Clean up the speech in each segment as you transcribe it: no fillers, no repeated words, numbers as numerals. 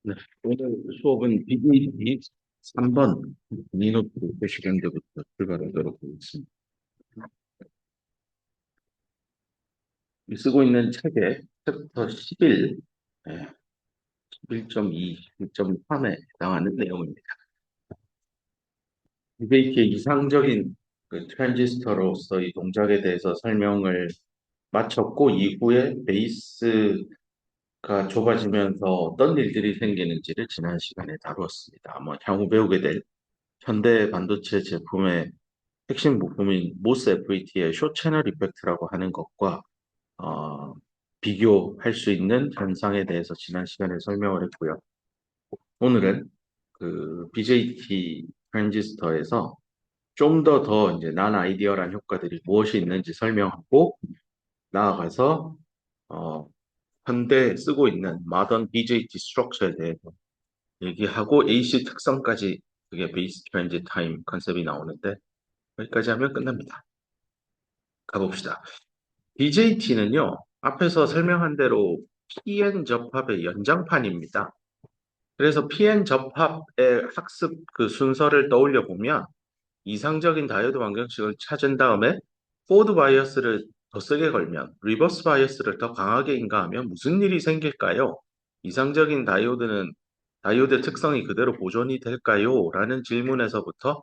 네, 오늘 수업은 BE 3번 니노트 표시경제부터 출발하도록 하겠습니다. 쓰고 있는 책의 챕터 11, 11.2, 11.3에 해당하는 내용입니다. BJT의 이상적인 트랜지스터로서의 동작에 대해서 설명을 마쳤고 이후에 베이스가 좁아지면서 어떤 일들이 생기는지를 지난 시간에 다루었습니다. 향후 배우게 될 현대 반도체 제품의 핵심 부품인 모스 FET의 쇼 채널 이펙트라고 하는 것과 어, 비교할 수 있는 현상에 대해서 지난 시간에 설명을 했고요. 오늘은 그 BJT 트랜지스터에서 좀 더 이제 난 아이디어란 효과들이 무엇이 있는지 설명하고 나아가서 어, 현대 쓰고 있는 마던 BJT 스트럭처에 대해서 얘기하고 AC 특성까지 그게 베이스 트랜지 타임 컨셉이 나오는데 여기까지 하면 끝납니다. 가봅시다. BJT는요, 앞에서 설명한 대로 PN 접합의 연장판입니다. 그래서 PN 접합의 학습 그 순서를 떠올려 보면 이상적인 다이오드 방정식을 찾은 다음에 포워드 바이어스를 더 세게 걸면 리버스 바이어스를 더 강하게 인가하면 무슨 일이 생길까요? 이상적인 다이오드는 다이오드의 특성이 그대로 보존이 될까요? 라는 질문에서부터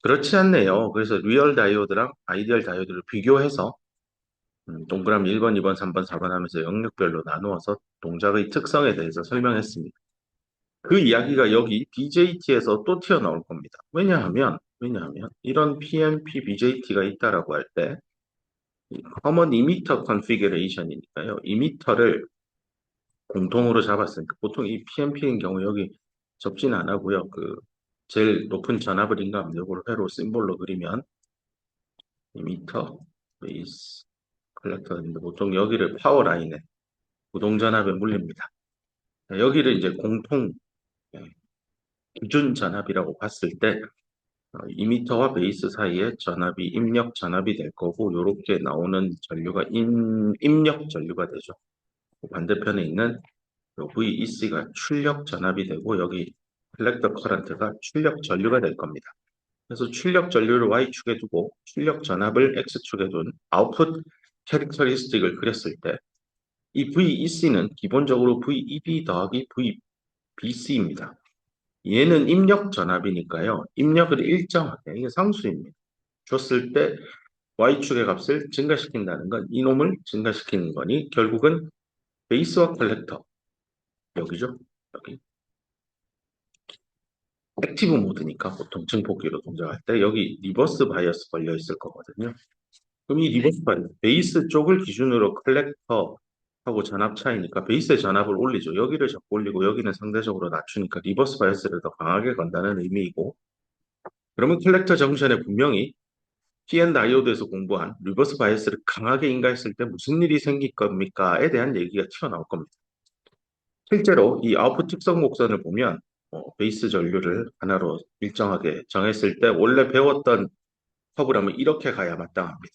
그렇지 않네요. 그래서 리얼 다이오드랑 아이디얼 다이오드를 비교해서 동그라미 1번, 2번, 3번, 4번 하면서 영역별로 나누어서 동작의 특성에 대해서 설명했습니다. 그 이야기가 여기 BJT에서 또 튀어나올 겁니다. 왜냐하면 이런 PMP BJT가 있다라고 할 때 Common Emitter Configuration이니까요. 이미터를 공통으로 잡았으니까 보통 이 PMP인 경우 여기 접진 안 하고요. 그 제일 높은 전압을 인가하면 이걸 회로 심볼로 그리면 이미터, 베이스, 컬렉터인데 보통 여기를 파워 라인에 부동전압에 물립니다. 여기를 이제 공통 예, 기준 전압이라고 봤을 때 2m와 베이스 사이에 전압이 입력 전압이 될 거고 이렇게 나오는 전류가 입력 전류가 되죠. 반대편에 있는 요 VEC가 출력 전압이 되고 여기 컬렉터 커런트가 출력 전류가 될 겁니다. 그래서 출력 전류를 Y축에 두고 출력 전압을 X축에 둔 아웃풋 캐릭터리스틱을 그렸을 때 이 VEC는 기본적으로 VEB 더하기 VBC입니다. 얘는 입력 전압이니까요. 입력을 일정하게, 이게 상수입니다. 줬을 때 Y축의 값을 증가시킨다는 건 이놈을 증가시키는 거니 결국은 베이스와 컬렉터, 여기죠. 여기. 액티브 모드니까 보통 증폭기로 동작할 때 여기 리버스 바이어스 걸려 있을 거거든요. 그럼 이 리버스 바이어스, 베이스 쪽을 기준으로 컬렉터하고 전압 차이니까 베이스의 전압을 올리죠. 여기를 자꾸 올리고 여기는 상대적으로 낮추니까 리버스 바이어스를 더 강하게 건다는 의미이고 그러면 컬렉터 정션에 분명히 PN 다이오드에서 공부한 리버스 바이어스를 강하게 인가했을 때 무슨 일이 생길 겁니까에 대한 얘기가 튀어나올 겁니다. 실제로 이 아웃풋 특성 곡선을 보면 베이스 전류를 하나로 일정하게 정했을 때 원래 배웠던 커브라면 이렇게 가야 마땅합니다.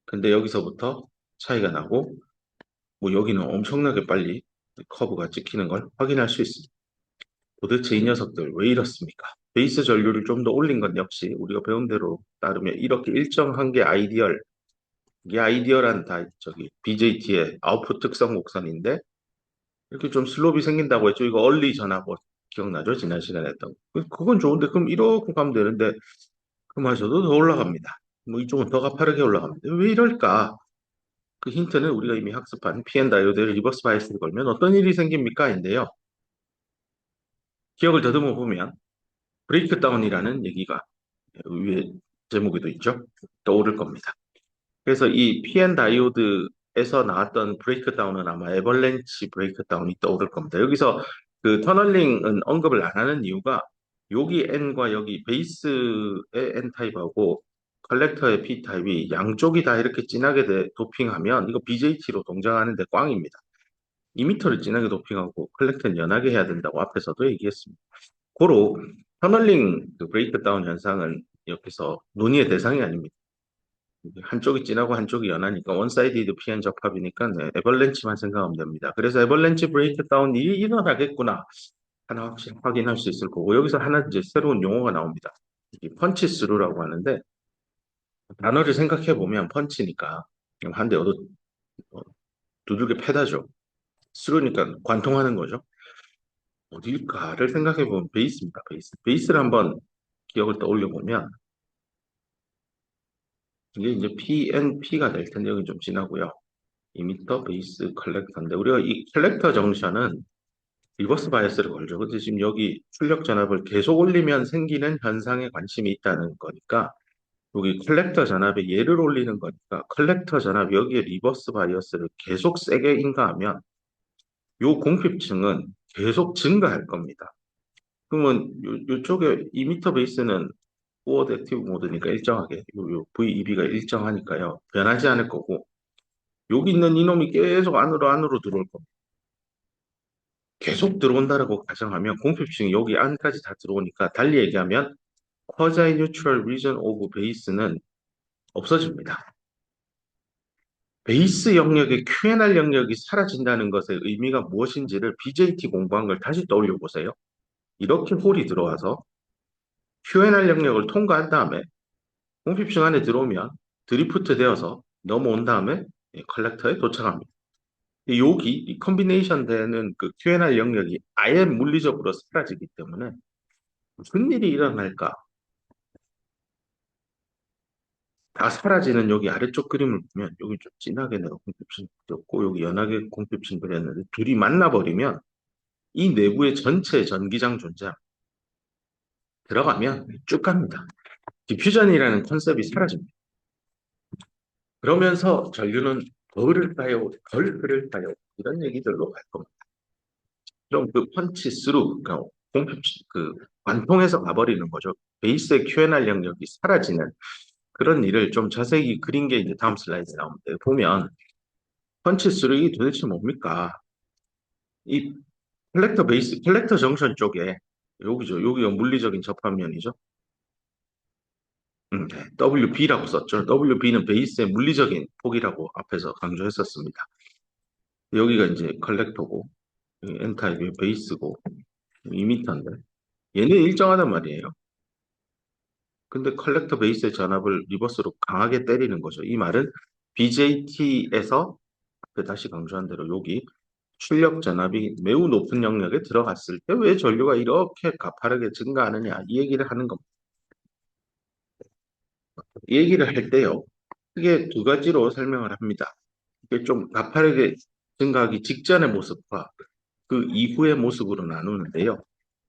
근데 여기서부터 차이가 나고 뭐 여기는 엄청나게 빨리 커브가 찍히는 걸 확인할 수 있습니다. 도대체 이 녀석들 왜 이렇습니까? 베이스 전류를 좀 더 올린 건 역시 우리가 배운 대로 따르면 이렇게 일정한 게 아이디얼, 이게 아이디얼한 저기 BJT의 아웃풋 특성 곡선인데 이렇게 좀 슬롭이 생긴다고 했죠. 이거 얼리 전압 기억나죠? 지난 시간에 했던 거. 그건 좋은데 그럼 이렇게 가면 되는데 그마저도 더 올라갑니다. 뭐 이쪽은 더 가파르게 올라갑니다. 왜 이럴까? 그 힌트는 우리가 이미 학습한 PN 다이오드에 리버스 바이스를 걸면 어떤 일이 생깁니까? 인데요. 기억을 더듬어 보면 브레이크다운이라는 얘기가 위에 제목에도 있죠. 떠오를 겁니다. 그래서 이 PN 다이오드에서 나왔던 브레이크다운은 아마 에벌렌치 브레이크다운이 떠오를 겁니다. 여기서 그 터널링은 언급을 안 하는 이유가 여기 N과 여기 베이스의 N타입하고 컬렉터의 P타입이 양쪽이 다 이렇게 진하게 도핑하면 이거 BJT로 동작하는데 꽝입니다. 2m를 진하게 도핑하고 컬렉터는 연하게 해야 된다고 앞에서도 얘기했습니다. 고로 터널링 그 브레이크다운 현상은 여기서 논의의 대상이 아닙니다. 한쪽이 진하고 한쪽이 연하니까 원사이디드 PN 접합이니까 네, 에벌렌치만 생각하면 됩니다. 그래서 에벌렌치 브레이크다운이 일어나겠구나 하나 확인할 수 있을 거고 여기서 하나 이제 새로운 용어가 나옵니다. 이 펀치 스루라고 하는데 단어를 생각해 보면 펀치니까 한 대 얻어 어, 두들겨 패다죠. 스루니까 관통하는 거죠. 어딜까를 생각해 보면 베이스입니다. 베이스. 베이스를 한번 기억을 떠올려 보면 이게 이제 PNP가 될 텐데 여기 좀 지나고요. 이미터 베이스 컬렉터인데 우리가 이 컬렉터 정션은 리버스 바이어스를 걸죠. 근데 지금 여기 출력 전압을 계속 올리면 생기는 현상에 관심이 있다는 거니까 여기 컬렉터 전압에 얘를 올리는 거니까 컬렉터 전압 여기에 리버스 바이어스를 계속 세게 인가하면 요 공핍층은 계속 증가할 겁니다. 그러면 요쪽에 이미터 베이스는 포워드 액티브 모드니까 일정하게 요 VEB가 일정하니까요. 변하지 않을 거고 여기 있는 이놈이 계속 안으로 들어올 겁니다. 계속 들어온다라고 가정하면 공핍층이 여기 안까지 다 들어오니까 달리 얘기하면 quasi neutral region of base는 없어집니다. 베이스 영역의 QNR 영역이 사라진다는 것의 의미가 무엇인지를 BJT 공부한 걸 다시 떠올려 보세요. 이렇게 홀이 들어와서 QNR 영역을 통과한 다음에 공핍층 안에 들어오면 드리프트 되어서 넘어온 다음에 컬렉터에 도착합니다. 여기 이 컨비네이션 되는 그 QNR 영역이 아예 물리적으로 사라지기 때문에 무슨 일이 일어날까? 다 사라지는 여기 아래쪽 그림을 보면 여기 좀 진하게 내가 공핍층 그렸고 여기 연하게 공핍층 그렸는데 둘이 만나버리면 이 내부에 전체 전기장 존재 들어가면 쭉 갑니다. 디퓨전이라는 컨셉이 사라집니다. 그러면서 전류는 덜 흐를까요? 덜 흐를까요? 이런 얘기들로 갈 겁니다. 그럼 그 펀치 스루, 그러니까 공핍, 그 관통해서 가버리는 거죠. 베이스의 QNR 영역이 사라지는 그런 일을 좀 자세히 그린 게 이제 다음 슬라이드에 나오는데 보면 펀치 스루 이 도대체 뭡니까? 이 컬렉터 베이스, 컬렉터 정션 쪽에 여기죠. 여기가 물리적인 접합면이죠. 네, WB라고 썼죠. WB는 베이스의 물리적인 폭이라고 앞에서 강조했었습니다. 여기가 이제 컬렉터고, N타입이 베이스고, 2m인데, 얘는 일정하단 말이에요. 근데 컬렉터 베이스의 전압을 리버스로 강하게 때리는 거죠. 이 말은 BJT에서 다시 강조한 대로 여기 출력 전압이 매우 높은 영역에 들어갔을 때 왜 전류가 이렇게 가파르게 증가하느냐 이 얘기를 하는 겁니다. 이 얘기를 할 때요. 크게 두 가지로 설명을 합니다. 이게 좀 가파르게 증가하기 직전의 모습과 그 이후의 모습으로 나누는데요.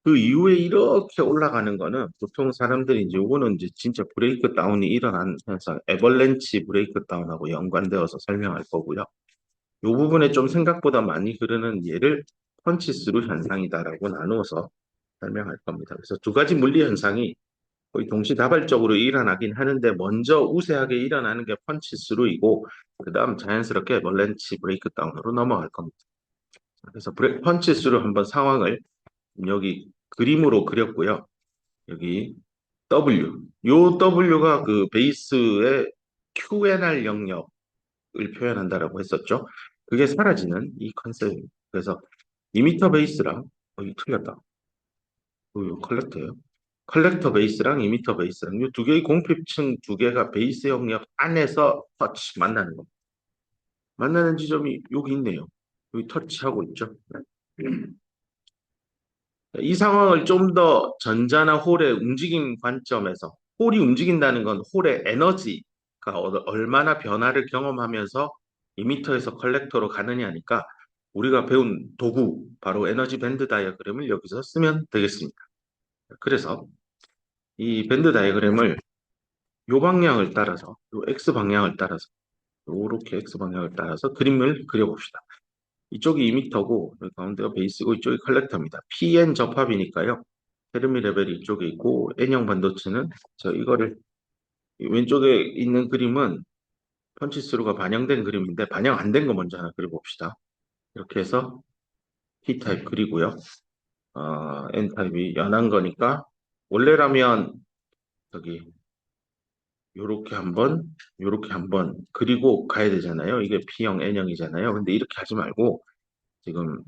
그 이후에 이렇게 올라가는 거는 보통 사람들이 이제 요거는 이제 진짜 브레이크 다운이 일어난 현상, 에벌렌치 브레이크 다운하고 연관되어서 설명할 거고요. 요 부분에 좀 생각보다 많이 흐르는 예를 펀치스루 현상이다라고 나누어서 설명할 겁니다. 그래서 두 가지 물리 현상이 거의 동시다발적으로 일어나긴 하는데 먼저 우세하게 일어나는 게 펀치스루이고 그 다음 자연스럽게 에벌렌치 브레이크 다운으로 넘어갈 겁니다. 그래서 펀치스루 한번 상황을 여기 그림으로 그렸고요. 여기 W. 요 W가 그 베이스의 QNR 영역을 표현한다라고 했었죠. 그게 사라지는 이 컨셉입니다. 그래서 2m 베이스랑, 이거 틀렸다. 이거 컬렉터예요. 컬렉터 베이스랑 2m 베이스랑 이 두 개의 공핍층 두 개가 베이스 영역 안에서 터치 만나는 겁니다. 만나는 지점이 여기 있네요. 여기 터치하고 있죠. 이 상황을 좀 더 전자나 홀의 움직임 관점에서 홀이 움직인다는 건 홀의 에너지가 얼마나 변화를 경험하면서 이미터에서 컬렉터로 가느냐니까 우리가 배운 도구 바로 에너지 밴드 다이어그램을 여기서 쓰면 되겠습니다. 그래서 이 밴드 다이어그램을 요 방향을 따라서 요 X 방향을 따라서 요렇게 X 방향을 따라서 그림을 그려봅시다. 이쪽이 이미터고 여기 가운데가 베이스고 이쪽이 컬렉터입니다. PN 접합이니까요. 페르미 레벨이 이쪽에 있고 N형 반도체는 저 이거를 왼쪽에 있는 그림은 펀치스루가 반영된 그림인데 반영 안 된 거 먼저 하나 그려봅시다. 이렇게 해서 P타입 그리고요. N타입이 연한 거니까 원래라면 저기 요렇게 한번, 요렇게 한번 그리고 가야 되잖아요. 이게 P형, N형이잖아요. 근데 이렇게 하지 말고 지금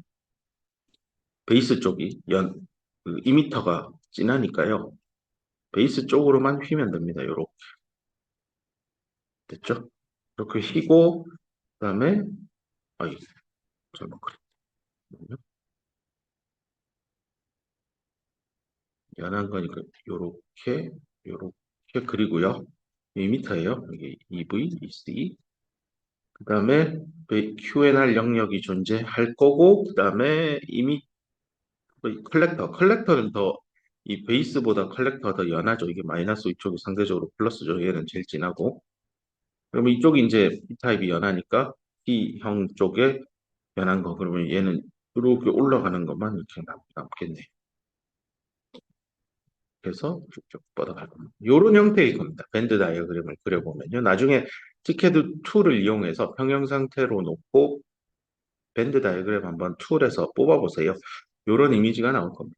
베이스 쪽이 그 이미터가 진하니까요. 베이스 쪽으로만 휘면 됩니다. 요렇게 됐죠? 이렇게 휘고 그다음에 아이 잘못 그렸군요. 연한 거니까 요렇게 요렇게 그리고요. 2m예요. 이게 EV, EC. 그다음에 QNR 영역이 존재할 거고 그다음에 이미 컬렉터는 더 이 베이스보다 컬렉터가 더 연하죠. 이게 마이너스 이쪽이 상대적으로 플러스죠. 얘는 제일 진하고. 그러면 이쪽이 이제 B타입이 연하니까 T형 쪽에 연한 거. 그러면 얘는 이렇게 올라가는 것만 이렇게 남겠네. 그래서 쭉쭉 뻗어갈 겁니다. 이런 형태일 겁니다. 밴드 다이어그램을 그려보면요. 나중에 티켓 툴을 이용해서 평형 상태로 놓고 밴드 다이어그램 한번 툴에서 뽑아보세요. 이런 이미지가 나올 겁니다.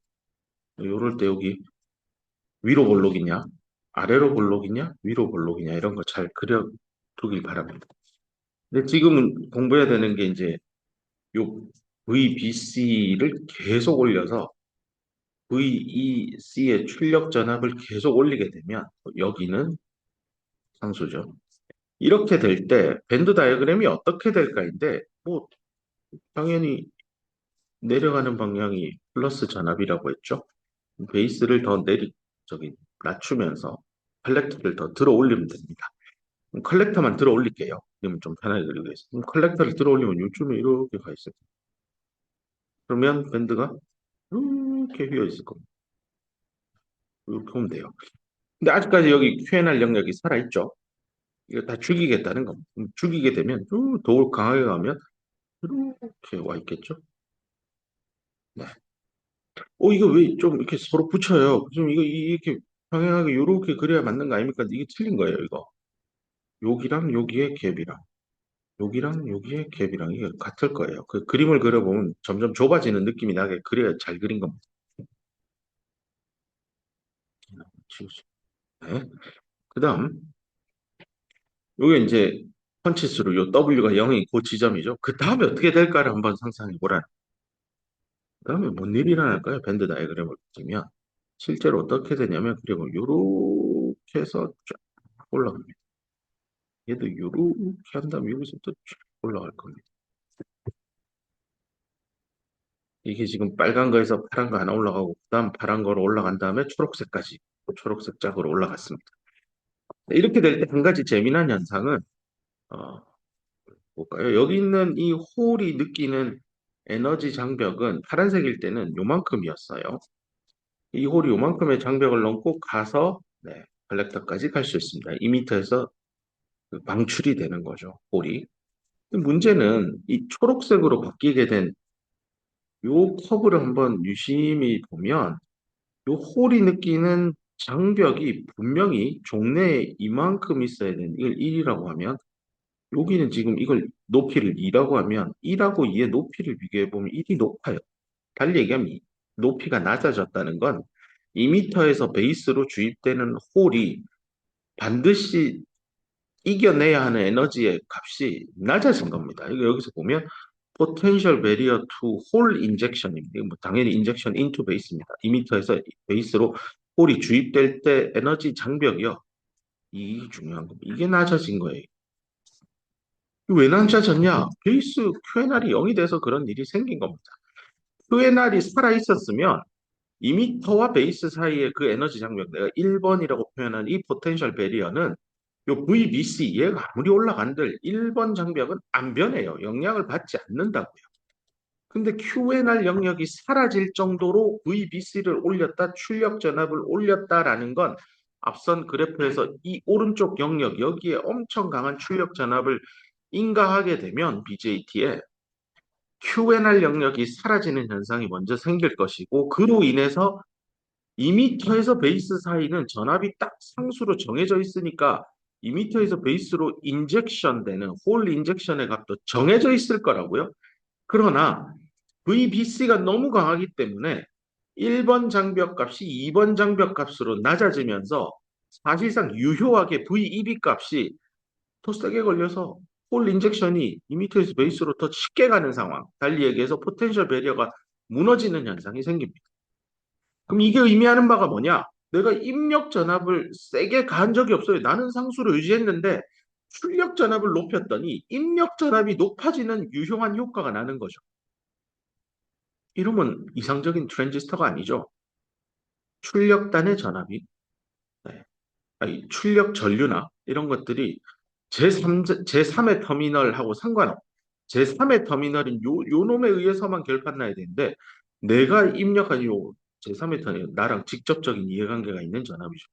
이럴 때 여기 위로 볼록이냐, 아래로 볼록이냐, 위로 볼록이냐 이런 거 잘 그려두길 바랍니다. 근데 지금은 공부해야 되는 게 이제 요 VBC를 계속 올려서 VEC의 출력 전압을 계속 올리게 되면 여기는 상수죠. 이렇게 될 때 밴드 다이어그램이 어떻게 될까인데 뭐 당연히 내려가는 방향이 플러스 전압이라고 했죠. 베이스를 더 저기 낮추면서 컬렉터를 더 들어 올리면 됩니다. 컬렉터만 들어 올릴게요. 그러면 좀 편하게 그리고 있어요. 컬렉터를 들어 올리면 요즘에 이렇게 가 있어요. 그러면 밴드가 이렇게 휘어 있을 겁니다. 이렇게 하면 돼요. 근데 아직까지 여기 QNR 영역이 살아있죠. 이거 다 죽이겠다는 겁니다. 죽이게 되면 더 강하게 가면 이렇게 와 있겠죠. 네. 이거 왜 좀 이렇게 서로 붙여요? 좀 이거 이렇게 평행하게 이렇게 그려야 맞는 거 아닙니까? 이게 틀린 거예요, 이거. 여기랑 여기의 갭이랑 여기랑 여기의 갭이랑 이게 같을 거예요. 그 그림을 그려보면 점점 좁아지는 느낌이 나게 그려야 잘 그린 겁니다. 치우죠. 네. 그다음 요게 이제 펀치수로 요 W가 0이 그 지점이죠. 그 다음에 어떻게 될까를 한번 상상해 보라. 그다음에 뭔 일이 일어날까요? 밴드 다이어그램을 그리면 실제로 어떻게 되냐면 그리고 요렇게 해서 쫙 올라갑니다. 얘도 요렇게 한 다음에 여기서부터 쫙 올라갈 겁니다. 이게 지금 빨간 거에서 파란 거 하나 올라가고 그다음 파란 거로 올라간 다음에 초록색까지 초록색 짝으로 올라갔습니다. 이렇게 될 때 한 가지 재미난 현상은 어, 볼까요? 여기 있는 이 홀이 느끼는 에너지 장벽은 파란색일 때는 요만큼이었어요. 이 홀이 요만큼의 장벽을 넘고 가서 네, 컬렉터까지 갈 수 있습니다. 2m에서 방출이 되는 거죠, 홀이. 문제는 이 초록색으로 바뀌게 된 요 커브를 한번 유심히 보면 요 홀이 느끼는 장벽이 분명히 종래에 이만큼 있어야 되는 이걸 1이라고 하면 여기는 지금 이걸 높이를 2라고 하면 1하고 2의 높이를 비교해 보면 1이 높아요. 달리 얘기하면 높이가 낮아졌다는 건 2m에서 베이스로 주입되는 홀이 반드시 이겨내야 하는 에너지의 값이 낮아진 겁니다. 이거 여기서 보면 potential barrier to hole injection입니다. 이거 뭐 당연히 injection into base입니다. 2m에서 베이스로 홀이 주입될 때 에너지 장벽이요. 이게 중요한 겁니다. 이게 낮아진 거예요. 왜 낮아졌냐? 베이스 QNR이 0이 돼서 그런 일이 생긴 겁니다. QNR이 살아 있었으면 2m와 베이스 사이의 그 에너지 장벽, 내가 1번이라고 표현한 이 포텐셜 베리어는 요 VBC, 얘가 아무리 올라간들 1번 장벽은 안 변해요. 영향을 받지 않는다고요. 근데 QNR 영역이 사라질 정도로 VBC를 올렸다, 출력 전압을 올렸다라는 건 앞선 그래프에서 이 오른쪽 영역, 여기에 엄청 강한 출력 전압을 인가하게 되면 BJT에 QNR 영역이 사라지는 현상이 먼저 생길 것이고 그로 인해서 2m에서 베이스 사이는 전압이 딱 상수로 정해져 있으니까 2m에서 베이스로 인젝션 되는 홀 인젝션의 값도 정해져 있을 거라고요. 그러나 VBC가 너무 강하기 때문에 1번 장벽 값이 2번 장벽 값으로 낮아지면서 사실상 유효하게 VEB 값이 더 세게 걸려서 홀 인젝션이 2m에서 베이스로 더 쉽게 가는 상황. 달리 얘기해서 포텐셜 배리어가 무너지는 현상이 생깁니다. 그럼 이게 의미하는 바가 뭐냐? 내가 입력 전압을 세게 간 적이 없어요. 나는 상수로 유지했는데 출력 전압을 높였더니 입력 전압이 높아지는 유효한 효과가 나는 거죠. 이러면 이상적인 트랜지스터가 아니죠. 출력단의 전압이, 네. 아니, 출력 전류나 이런 것들이 제3의 터미널하고 상관없. 제3의 터미널인 요 놈에 의해서만 결판나야 되는데 내가 입력한 요 제3의 터미널 나랑 직접적인 이해관계가 있는 전압이죠.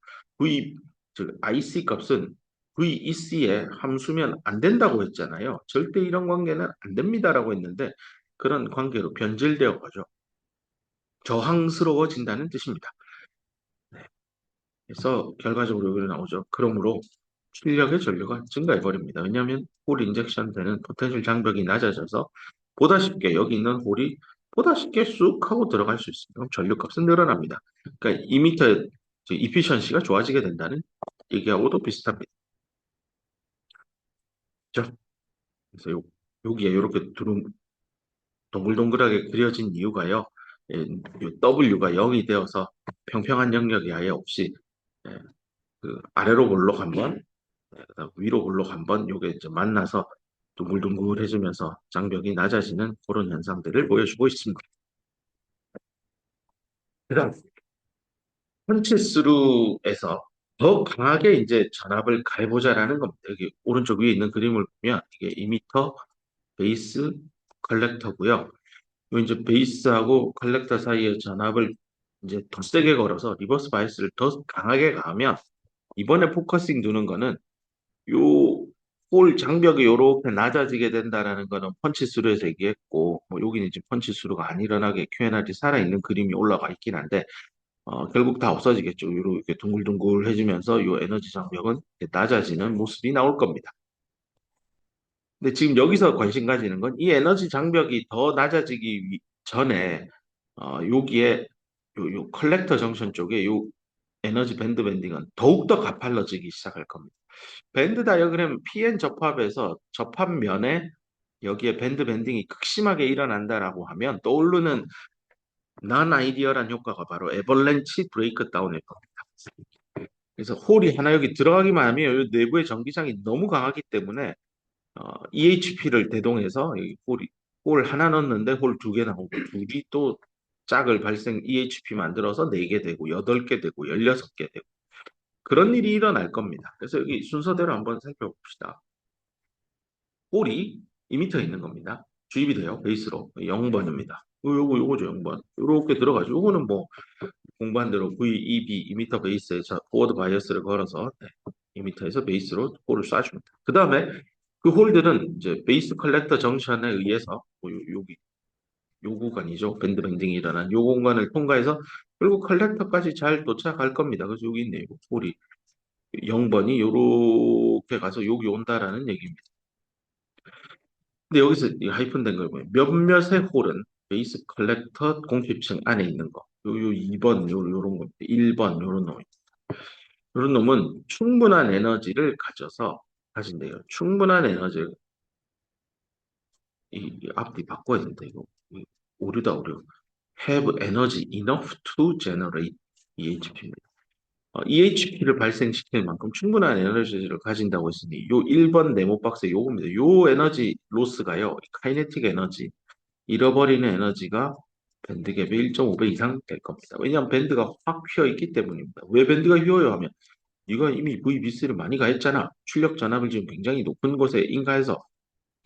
즉 IC 값은 VEC의 함수면 안 된다고 했잖아요. 절대 이런 관계는 안 됩니다라고 했는데 그런 관계로 변질되어 가죠. 저항스러워진다는 뜻입니다. 네. 그래서 결과적으로 여기 나오죠. 그러므로 출력의 전류가 증가해 버립니다. 왜냐하면 홀 인젝션 되는 포텐셜 장벽이 낮아져서 보다 쉽게 여기 있는 홀이 보다 쉽게 쑥 하고 들어갈 수 있습니다. 그럼 전류값은 늘어납니다. 그러니까 2미터 이피션시가 좋아지게 된다는 얘기하고도 비슷합니다. 그렇죠? 그래서 여기에 이렇게 동글동글하게 그려진 이유가요. 예, W가 0이 되어서 평평한 영역이 아예 없이 예, 그 아래로 볼록 한번 네, 그다음 위로 볼록 한번 요게 이제 만나서 둥글둥글해지면서 장벽이 낮아지는 그런 현상들을 보여주고 있습니다. 그다음 펀치스루에서 더 강하게 이제 전압을 가해보자라는 겁니다. 여기 오른쪽 위에 있는 그림을 보면 이게 2미터 베이스 컬렉터고요. 요 이제 베이스하고 컬렉터 사이의 전압을 이제 더 세게 걸어서 리버스 바이스를 더 강하게 가하면 이번에 포커싱 두는 거는 요 홀 장벽이 요렇게 낮아지게 된다라는 거는 펀치스루에서 얘기했고 뭐 여기는 이제 펀치스루가 안 일어나게 Q&R이 살아있는 그림이 올라가 있긴 한데 결국 다 없어지겠죠. 이렇게 둥글둥글해지면서 요 에너지 장벽은 낮아지는 모습이 나올 겁니다. 근데 지금 여기서 관심 가지는 건 이 에너지 장벽이 더 낮아지기 전에 여기에 요 컬렉터 정션 쪽에 요 에너지 밴드 밴딩은 더욱더 가팔라지기 시작할 겁니다. 밴드 다이어그램 PN 접합에서 접합면에 여기에 밴드 밴딩이 극심하게 일어난다라고 하면 떠오르는 난 아이디어란 효과가 바로 에벌렌치 브레이크 다운일 겁니다. 그래서 홀이 하나 여기 들어가기만 하면 이 내부의 전기장이 너무 강하기 때문에 EHP를 대동해서 홀 하나 넣었는데 홀 두 개 나오고 둘이 또 짝을 발생 EHP 만들어서 4개 되고 8개 되고 16개 되고 그런 일이 일어날 겁니다. 그래서 여기 순서대로 한번 살펴봅시다. 홀이 2m 있는 겁니다. 주입이 돼요. 베이스로 0번입니다. 요거죠 0번. 요렇게 들어가죠. 요거는 뭐 공부한 대로 VEB 2m 베이스에 포워드 바이어스를 걸어서 2m에서 베이스로 홀을 쏴줍니다. 그 다음에 그 홀들은 이제 베이스 컬렉터 정션에 의해서 여기 요 구간이죠. 밴드 밴딩이 일어난 요 공간을 통과해서 결국 컬렉터까지 잘 도착할 겁니다. 그래서 여기 있네요. 홀이 0번이 요렇게 가서 여기 온다라는 얘기입니다. 근데 여기서 이 하이픈된 걸 보면 몇몇의 홀은 베이스 컬렉터 공핍층 안에 있는 거. 요 2번 요런 겁니다. 1번 요런 놈. 요런 놈은 충분한 에너지를 가진대요. 충분한 에너지 이 앞뒤 바꿔야 된다 이거. 오류다 오류. Have energy enough to generate EHP입니다. EHP를 발생시킬 만큼 충분한 에너지를 가진다고 했으니 요 1번 네모 박스에 요겁니다. 요 에너지 로스가요. 카이네틱 에너지 잃어버리는 에너지가 밴드갭의 1.5배 이상 될 겁니다. 왜냐하면 밴드가 확 휘어 있기 때문입니다. 왜 밴드가 휘어요 하면 이거 이미 VBC를 많이 가했잖아. 출력 전압을 지금 굉장히 높은 곳에 인가해서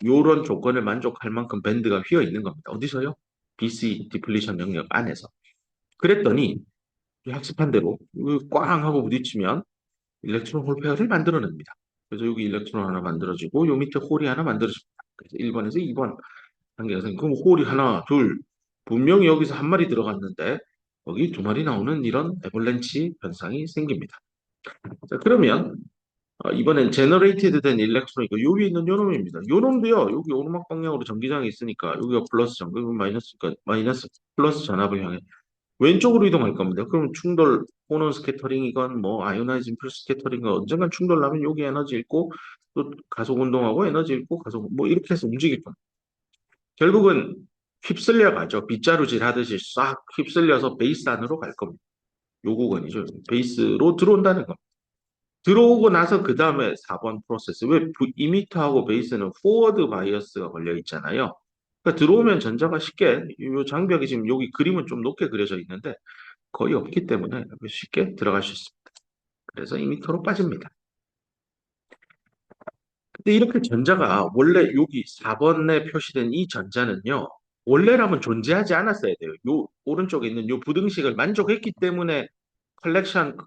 이런 조건을 만족할 만큼 밴드가 휘어 있는 겁니다. 어디서요? BC 디플리션 영역 안에서. 그랬더니 학습한 대로 꽝 하고 부딪히면 일렉트론 홀 페어를 만들어냅니다. 그래서 여기 일렉트론 하나 만들어지고 요 밑에 홀이 하나 만들어집니다. 그래서 1번에서 2번 단계가 생기고 그럼 홀이 하나, 둘 분명히 여기서 한 마리 들어갔는데 여기 두 마리 나오는 이런 에벌렌치 현상이 생깁니다. 자, 그러면 이번엔 제너레이티드 된 일렉트로니까 여기 있는 요 놈입니다. 요 놈도요. 여기 오르막 방향으로 전기장이 있으니까 여기가 플러스 전기, 여기 마이너스니까 마이너스 플러스 전압을 향해 왼쪽으로 이동할 겁니다. 그럼 충돌, 포논 스캐터링이건 뭐 아이오나이징 풀 스캐터링이건 언젠간 충돌 나면 여기 에너지 있고 또 가속 운동하고 에너지 있고 가속 뭐 이렇게 해서 움직일 겁니다. 결국은 휩쓸려 가죠. 빗자루질 하듯이 싹 휩쓸려서 베이스 안으로 갈 겁니다. 요 구간이죠. 베이스로 들어온다는 겁니다. 들어오고 나서 그 다음에 4번 프로세스. 왜 이미터하고 베이스는 포워드 바이어스가 걸려 있잖아요. 그러니까 들어오면 전자가 쉽게 이 장벽이 지금 여기 그림은 좀 높게 그려져 있는데 거의 없기 때문에 쉽게 들어갈 수 있습니다. 그래서 이미터로 빠집니다. 근데 이렇게 전자가 원래 여기 4번에 표시된 이 전자는요. 원래라면 존재하지 않았어야 돼요. 요 오른쪽에 있는 요 부등식을 만족했기 때문에 컬렉션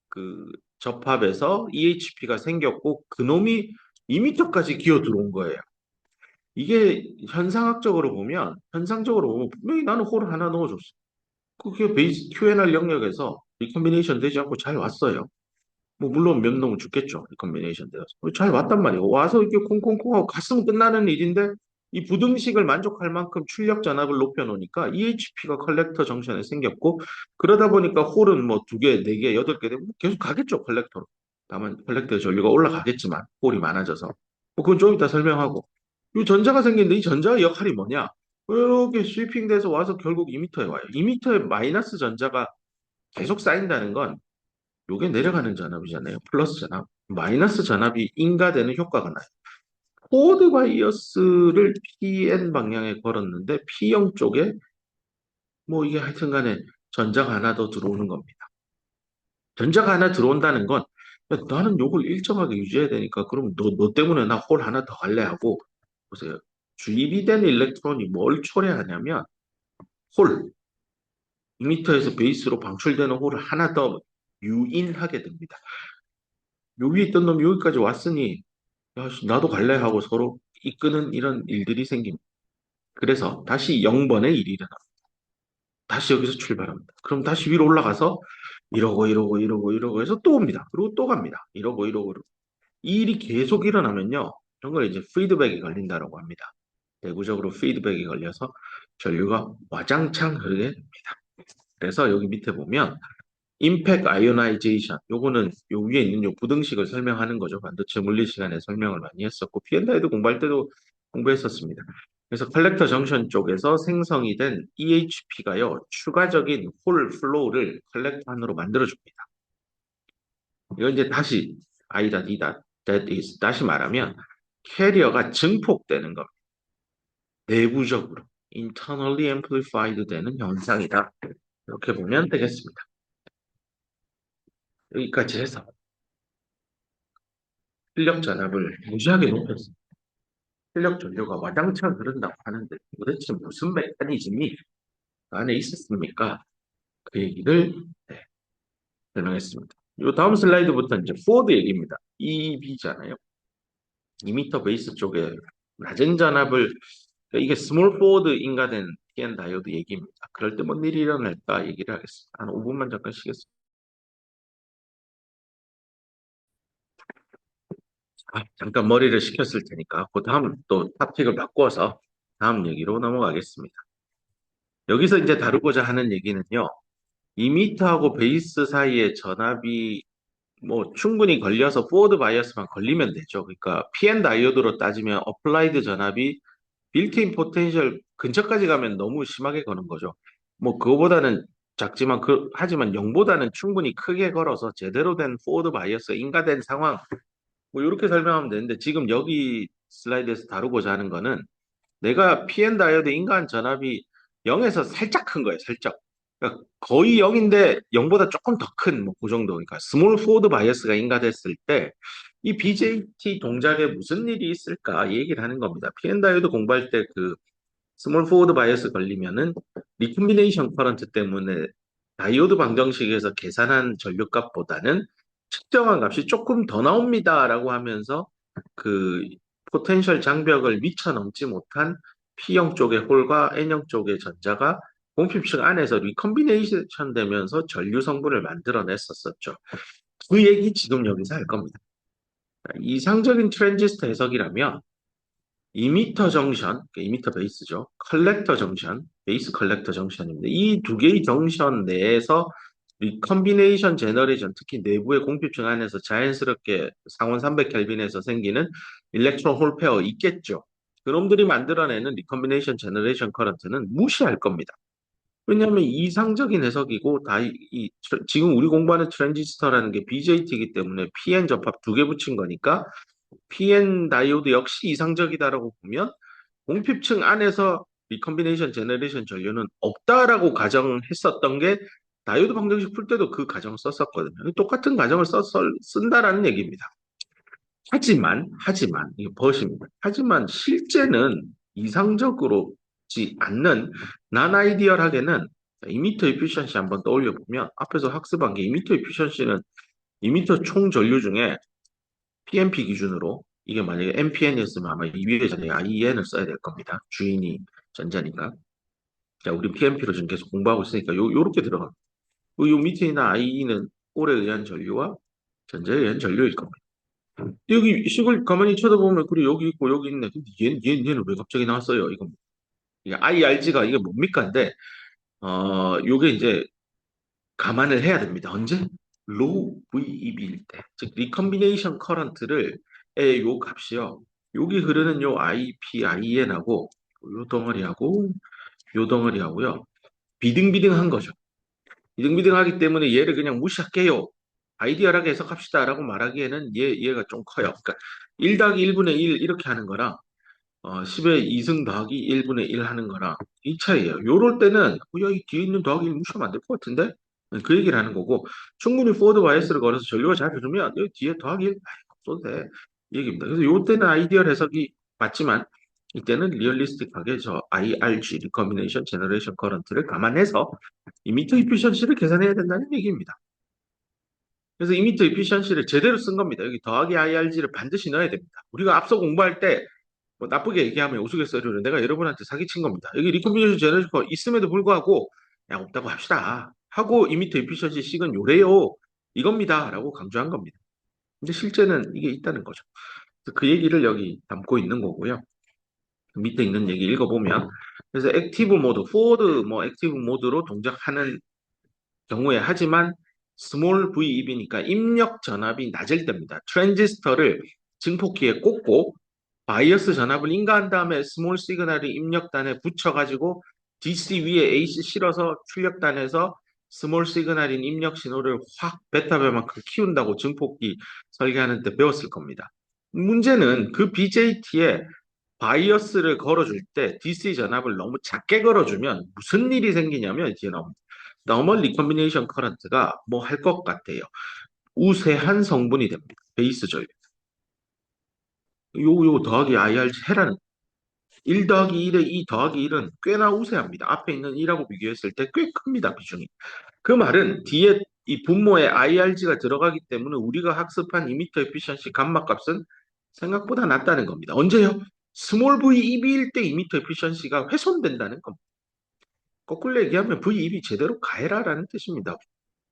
그 접합에서 EHP가 생겼고 그놈이 2m까지 기어 들어온 거예요. 이게 현상적으로 보면 분명히 나는 홀 하나 넣어줬어. 그게 베이스 QNR 영역에서 리콤비네이션 되지 않고 잘 왔어요. 뭐 물론 몇 놈은 죽겠죠. 리콤비네이션 되어서. 잘 왔단 말이에요. 와서 이렇게 콩콩콩 하고 갔으면 끝나는 일인데 이 부등식을 만족할 만큼 출력 전압을 높여놓으니까 EHP가 컬렉터 정션에 생겼고 그러다 보니까 홀은 뭐 두 개, 네 개, 여덟 개 되면 계속 가겠죠. 컬렉터로. 다만 컬렉터의 전류가 올라가겠지만 홀이 많아져서 뭐 그건 좀 이따 설명하고 이 전자가 생겼는데 이 전자의 역할이 뭐냐? 이렇게 스위핑돼서 와서 결국 2m에 와요. 2m에 마이너스 전자가 계속 쌓인다는 건 요게 내려가는 전압이잖아요. 플러스 전압. 마이너스 전압이 인가되는 효과가 나요. 포워드 바이어스를 PN 방향에 걸었는데 P형 쪽에 뭐 이게 하여튼 간에 전자가 하나 더 들어오는 겁니다. 전자가 하나 들어온다는 건 야, 나는 요걸 일정하게 유지해야 되니까 그럼 너 때문에 나 홀 하나 더 갈래 하고 보세요. 주입이 된 일렉트론이 뭘 초래하냐면 홀, 2m에서 베이스로 방출되는 홀을 하나 더 유인하게 됩니다. 여기 있던 놈이 여기까지 왔으니 야, 씨, 나도 갈래 하고 서로 이끄는 이런 일들이 생깁니다. 그래서 다시 0번의 일이 일어납니다. 다시 여기서 출발합니다. 그럼 다시 위로 올라가서 이러고 해서 또 옵니다. 그리고 또 갑니다. 이러고. 이 일이 계속 일어나면요. 이런 걸 이제 피드백이 걸린다라고 합니다. 내부적으로 피드백이 걸려서 전류가 와장창 흐르게 됩니다. 그래서 여기 밑에 보면 임팩 아이오나이제이션 요거는 요 위에 있는 요 부등식을 설명하는 거죠. 반도체 물리 시간에 설명을 많이 했었고 P&I도 공부할 때도 공부했었습니다. 그래서 컬렉터 정션 쪽에서 생성이 된 EHP가요. 추가적인 홀 플로우를 컬렉터 안으로 만들어 줍니다. 이거 이제 다시 I.E. that is 다시 말하면 캐리어가 증폭되는 겁니다. 내부적으로 internally amplified 되는 현상이다. 이렇게 보면 되겠습니다. 여기까지 해서 출력 전압을 무지하게 높였습니다. 출력 전류가 와장창 흐른다고 하는데 도대체 무슨 메커니즘이 그 안에 있었습니까? 그 얘기를 네, 설명했습니다. 이 다음 슬라이드부터 이제 포워드 얘기입니다. EB잖아요. 2m 베이스 쪽에 낮은 전압을 그러니까 이게 스몰 포워드 인가된 PN 다이오드 얘기입니다. 그럴 때 뭔 일이 일어날까 얘기를 하겠습니다. 한 5분만 잠깐 쉬겠습니다. 잠깐 머리를 식혔을 테니까 그 다음 또 탑픽을 바꿔서 다음 얘기로 넘어가겠습니다. 여기서 이제 다루고자 하는 얘기는요. 2m하고 베이스 사이에 전압이 뭐 충분히 걸려서 포워드 바이어스만 걸리면 되죠. 그러니까 PN 다이오드로 따지면 어플라이드 전압이 빌트인 포텐셜 근처까지 가면 너무 심하게 거는 거죠. 뭐 그거보다는 작지만 하지만 0보다는 충분히 크게 걸어서 제대로 된 포워드 바이어스 인가된 상황 뭐 이렇게 설명하면 되는데 지금 여기 슬라이드에서 다루고자 하는 거는 내가 PN 다이오드 인간 전압이 0에서 살짝 큰 거예요, 살짝. 그러니까 거의 0인데 0보다 조금 더 큰, 뭐, 그 정도. 그러니까 스몰 포워드 바이어스가 인가됐을 때, 이 BJT 동작에 무슨 일이 있을까? 이 얘기를 하는 겁니다. PN 다이오드 공부할 때 그 스몰 포워드 바이어스 걸리면은 리콤비네이션 커런트 때문에 다이오드 방정식에서 계산한 전류값보다는 측정한 값이 조금 더 나옵니다라고 하면서 그 포텐셜 장벽을 미쳐 넘지 못한 P형 쪽의 홀과 N형 쪽의 전자가 공필층 안에서 리컴비네이션 되면서 전류 성분을 만들어냈었었죠. 그 얘기 지금 여기서 할 겁니다. 이상적인 트랜지스터 해석이라면 이미터 정션, 2미터 베이스죠. 컬렉터 정션, 베이스 컬렉터 정션입니다. 이 두 개의 정션 내에서 리컨비네이션 제너레이션, 특히 내부의 공필층 안에서 자연스럽게 상온 300켈빈에서 생기는 일렉트론 홀 페어 있겠죠. 그놈들이 만들어내는 리컨비네이션 제너레이션 커런트는 무시할 겁니다. 왜냐하면 이상적인 해석이고 지금 우리 공부하는 트랜지스터라는 게 BJT이기 때문에 PN 접합 두 개 붙인 거니까 PN 다이오드 역시 이상적이다라고 보면 공핍층 안에서 리컨비네이션 제너레이션 전류는 없다라고 가정했었던 게 다이오드 방정식 풀 때도 그 가정을 썼었거든요. 똑같은 가정을 쓴다라는 얘기입니다. 하지만, 이게 벗입니다. 하지만 실제는 이상적으로지 않는 난아이디얼하게는 이미터 에피션시 한번 떠올려 보면 앞에서 학습한 게 이미터 에피션시는 이미터 총 전류 중에 PMP 기준으로 이게 만약에 NPN이었으면 아마 이 위에 자리에 IEN을 써야 될 겁니다. 주인이 전자니까. 자, 우리 PMP로 지금 계속 공부하고 있으니까 요렇게 들어가. 요 밑에 있는 IE는 홀에 의한 전류와 전자에 의한 전류일 겁니다. 여기 식을 가만히 쳐다보면 그래 여기 있고 여기 있네. 근데 얘는 왜 갑자기 나왔어요? 이게 IRG가 이게 뭡니까? 근데 요게 이제 감안을 해야 됩니다. 언제? 로우 VEB일 때. 즉 리컨비네이션 커런트를 요 값이요. 여기 흐르는 요 IP, IN하고 요 덩어리하고 요 덩어리하고요. 비등비등한 거죠. 비등비등하기 때문에 얘를 그냥 무시할게요. 아이디어하게 해석합시다라고 말하기에는 얘가 좀 커요. 그러니까 1 더하기 1분의 1 이렇게 하는 거랑 10의 2승 더하기 1분의 1 하는 거랑 이 차이예요. 요럴 때는 야, 이 뒤에 있는 더하기 1 무시하면 안 될 것 같은데? 그 얘기를 하는 거고 충분히 포워드 바이어스를 걸어서 전류가 잘 흐르면 여기 뒤에 더하기 1 없어도 돼. 이 얘기입니다. 그래서 요때는 아이디얼 해석이 맞지만 이때는 리얼리스틱하게 저 IRG, 리커미네이션 제너레이션 커런트를 감안해서 이미터 이피션시를 계산해야 된다는 얘기입니다. 그래서 이미터 이피션시를 제대로 쓴 겁니다. 여기 더하기 IRG를 반드시 넣어야 됩니다. 우리가 앞서 공부할 때 뭐 나쁘게 얘기하면 우스갯소리로 내가 여러분한테 사기친 겁니다. 여기 리커뮤니케이션 제너레이션 있음에도 불구하고 야 없다고 합시다. 하고 이미터 에피션시 식은 요래요. 이겁니다. 라고 강조한 겁니다. 근데 실제는 이게 있다는 거죠. 그래서 그 얘기를 여기 담고 있는 거고요. 밑에 있는 얘기 읽어보면 그래서 액티브 모드, 포워드 뭐 액티브 모드로 동작하는 경우에 하지만 스몰 VEB니까 입력 전압이 낮을 때입니다. 트랜지스터를 증폭기에 꽂고 바이어스 전압을 인가한 다음에 스몰 시그널을 입력단에 붙여가지고 DC 위에 AC 실어서 출력단에서 스몰 시그널인 입력 신호를 확 베타배만큼 키운다고 증폭기 설계하는 때 배웠을 겁니다. 문제는 그 BJT에 바이어스를 걸어줄 때 DC 전압을 너무 작게 걸어주면 무슨 일이 생기냐면 이제 너멀 리컨비네이션 커런트가 뭐 할 것 같아요. 우세한 성분이 됩니다. 베이스 전류. 요 더하기 IRC 해라는 1 더하기 1의 2 더하기 1은 꽤나 우세합니다. 앞에 있는 1하고 비교했을 때 꽤 큽니다, 비중이. 그 말은 뒤에 이 분모에 IRG가 들어가기 때문에 우리가 학습한 이미터 에피션시 감마 값은 생각보다 낮다는 겁니다. 언제요? 스몰 VEB일 때 이미터 에피션시가 훼손된다는 겁니다. 거꾸로 얘기하면 VEB 제대로 가해라라는 뜻입니다.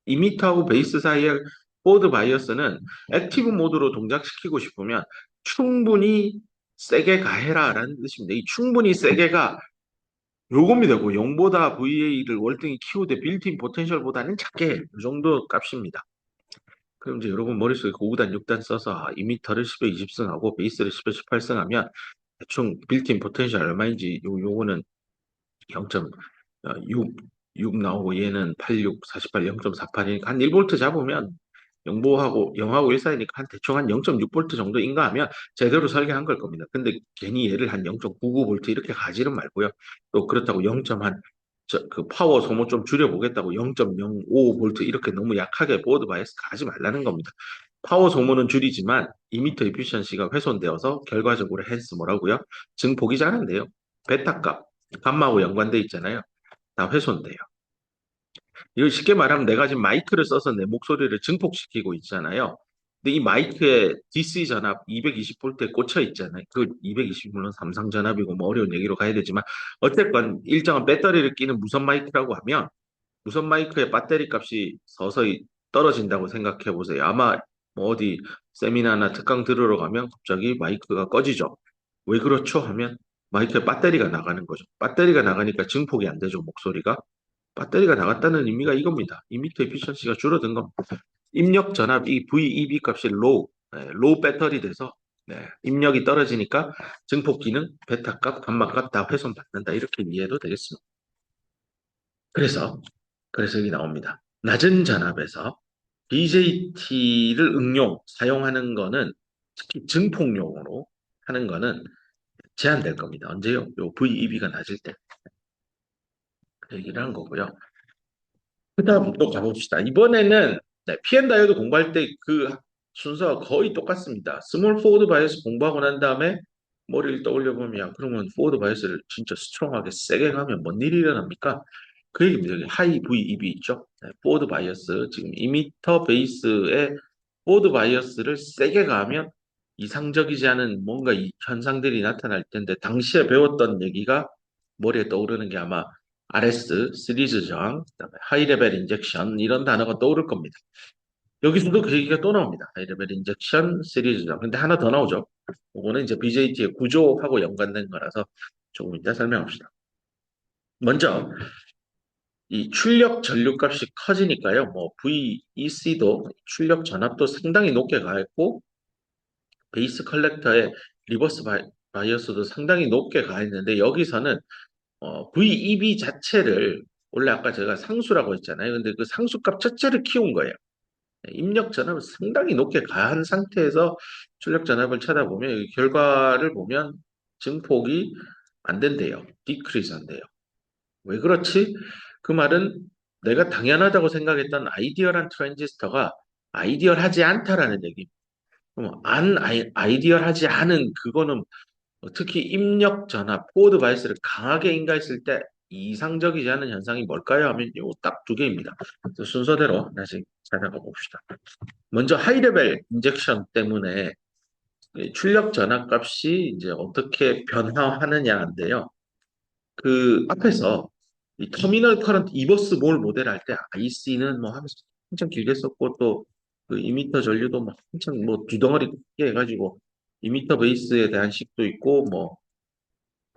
이미터하고 베이스 사이의 포드 바이어스는 액티브 모드로 동작시키고 싶으면 충분히 세게 가해라라는 뜻입니다. 이 충분히 세게가 요겁니다. 그 0보다 VA를 월등히 키우되 빌트인 포텐셜보다는 작게 이 정도 값입니다. 그럼 이제 여러분 머릿속에 그 5단, 6단 써서 이미터를 10에 20승하고 베이스를 10에 18승하면 대충 빌트인 포텐셜 얼마인지 요거는 0.6 나오고 얘는 86, 48, 0.48이니까 한 1볼트 잡으면 0하고 1 사이니까 한 대충 한 0.6볼트 정도 인가하면 제대로 설계한 걸 겁니다. 근데 괜히 얘를 한 0.99볼트 이렇게 가지는 말고요. 또 그렇다고 0. 그 파워 소모 좀 줄여보겠다고 0.05볼트 이렇게 너무 약하게 보드 바이어스 가지 말라는 겁니다. 파워 소모는 줄이지만 이미터 에피션시가 훼손되어서 결과적으로 헨스 뭐라고요? 증폭이 잘한대요. 베타 값, 감마하고 연관돼 있잖아요. 다 훼손돼요. 이거 쉽게 말하면 내가 지금 마이크를 써서 내 목소리를 증폭시키고 있잖아요. 근데 이 마이크에 DC 전압 220V에 꽂혀 있잖아요. 그 220, 물론 삼성 전압이고 뭐 어려운 얘기로 가야 되지만 어쨌건 일정한 배터리를 끼는 무선 마이크라고 하면 무선 마이크의 배터리 값이 서서히 떨어진다고 생각해 보세요. 아마 뭐 어디 세미나나 특강 들으러 가면 갑자기 마이크가 꺼지죠. 왜 그렇죠? 하면 마이크에 배터리가 나가는 거죠. 배터리가 나가니까 증폭이 안 되죠, 목소리가. 배터리가 나갔다는 의미가 이겁니다. 이미터 에피션시가 줄어든 겁니다. 입력 전압, 이 VEB 값이 로우 배터리 돼서 입력이 떨어지니까 증폭 기능, 베타 값, 감마 값 다 훼손받는다. 이렇게 이해해도 되겠습니다. 그래서, 그래서 여기 나옵니다. 낮은 전압에서 BJT를 사용하는 거는 특히 증폭용으로 하는 거는 제한될 겁니다. 언제요? 요 VEB가 낮을 때. 그 얘기를 한 거고요. 그 다음 또 가봅시다. 이번에는 PM 다이오드 공부할 때 그 순서가 거의 똑같습니다. 스몰 포워드 바이어스 공부하고 난 다음에 머리를 떠올려 보면 야, 그러면 포워드 바이어스를 진짜 스트롱하게 세게 가면 뭔 일이 일어납니까? 그 얘기입니다. 여기 하이 VEB 있죠? 포워드 바이어스 지금 2미터 베이스에 포워드 바이어스를 세게 가면 이상적이지 않은 뭔가 이 현상들이 나타날 텐데 당시에 배웠던 얘기가 머리에 떠오르는 게 아마 RS, 시리즈 저항, 그다음에 하이 레벨 인젝션 이런 단어가 떠오를 겁니다. 여기서도 그 얘기가 또 나옵니다. 하이 레벨 인젝션, 시리즈 저항. 근데 하나 더 나오죠. 이거는 이제 BJT의 구조하고 연관된 거라서 조금 이따 설명합시다. 먼저 이 출력 전류값이 커지니까요. 뭐 VEC도 출력 전압도 상당히 높게 가 있고 베이스 컬렉터의 리버스 바이어스도 상당히 높게 가 있는데 여기서는 VEB 자체를 원래 아까 제가 상수라고 했잖아요. 근데 그 상수값 자체를 키운 거예요. 입력 전압을 상당히 높게 가한 상태에서 출력 전압을 찾아보면 여기 결과를 보면 증폭이 안 된대요. 디크리즈 한대요. 왜 그렇지? 그 말은 내가 당연하다고 생각했던 아이디얼한 트랜지스터가 아이디얼하지 않다라는 얘기. 그럼 아이디얼하지 않은 그거는 특히 입력 전압, 포워드 바이스를 강하게 인가했을 때 이상적이지 않은 현상이 뭘까요? 하면 요 딱 두 개입니다. 그래서 순서대로 다시 찾아가 봅시다. 먼저 하이레벨 인젝션 때문에 출력 전압 값이 이제 어떻게 변화하느냐인데요. 그 앞에서 이 터미널 커런트 이버스 몰 모델 할 때 IC는 뭐 하면서 한참 길게 썼고 또 그 이미터 전류도 막 한참 뭐 두 덩어리 크게 해가지고 이미터 베이스에 대한 식도 있고 뭐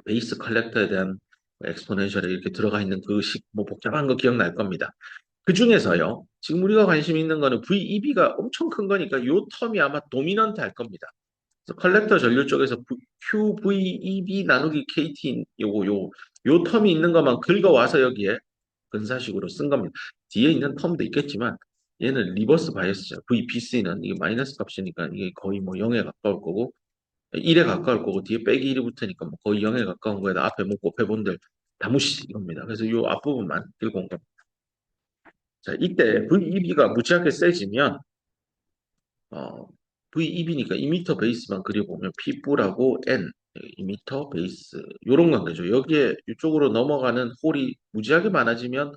베이스 컬렉터에 대한 엑스포넨셜에 이렇게 들어가 있는 그 식, 뭐 복잡한 거 기억날 겁니다. 그 중에서요, 지금 우리가 관심 있는 거는 VEB가 엄청 큰 거니까 요 텀이 아마 도미넌트 할 겁니다. 그래서 컬렉터 전류 쪽에서 QVEB 나누기 KT 요 텀이 있는 것만 긁어와서 여기에 근사식으로 쓴 겁니다. 뒤에 있는 텀도 있겠지만 얘는 리버스 바이어스죠. VBC는 이게 마이너스 값이니까 이게 거의 뭐 0에 가까울 거고 1에 가까울 거고 뒤에 빼기 1이 붙으니까 뭐 거의 0에 가까운 거에다 앞에 뭐 곱해본들 다 무시입니다. 그래서 이 앞부분만 들고 온 겁니다. 자, 이때 VEB가 무지하게 세지면 VEB니까 2미터 베이스만 그려보면 P뿔하고 N 2미터 베이스 요런 관계죠. 여기에 이쪽으로 넘어가는 홀이 무지하게 많아지면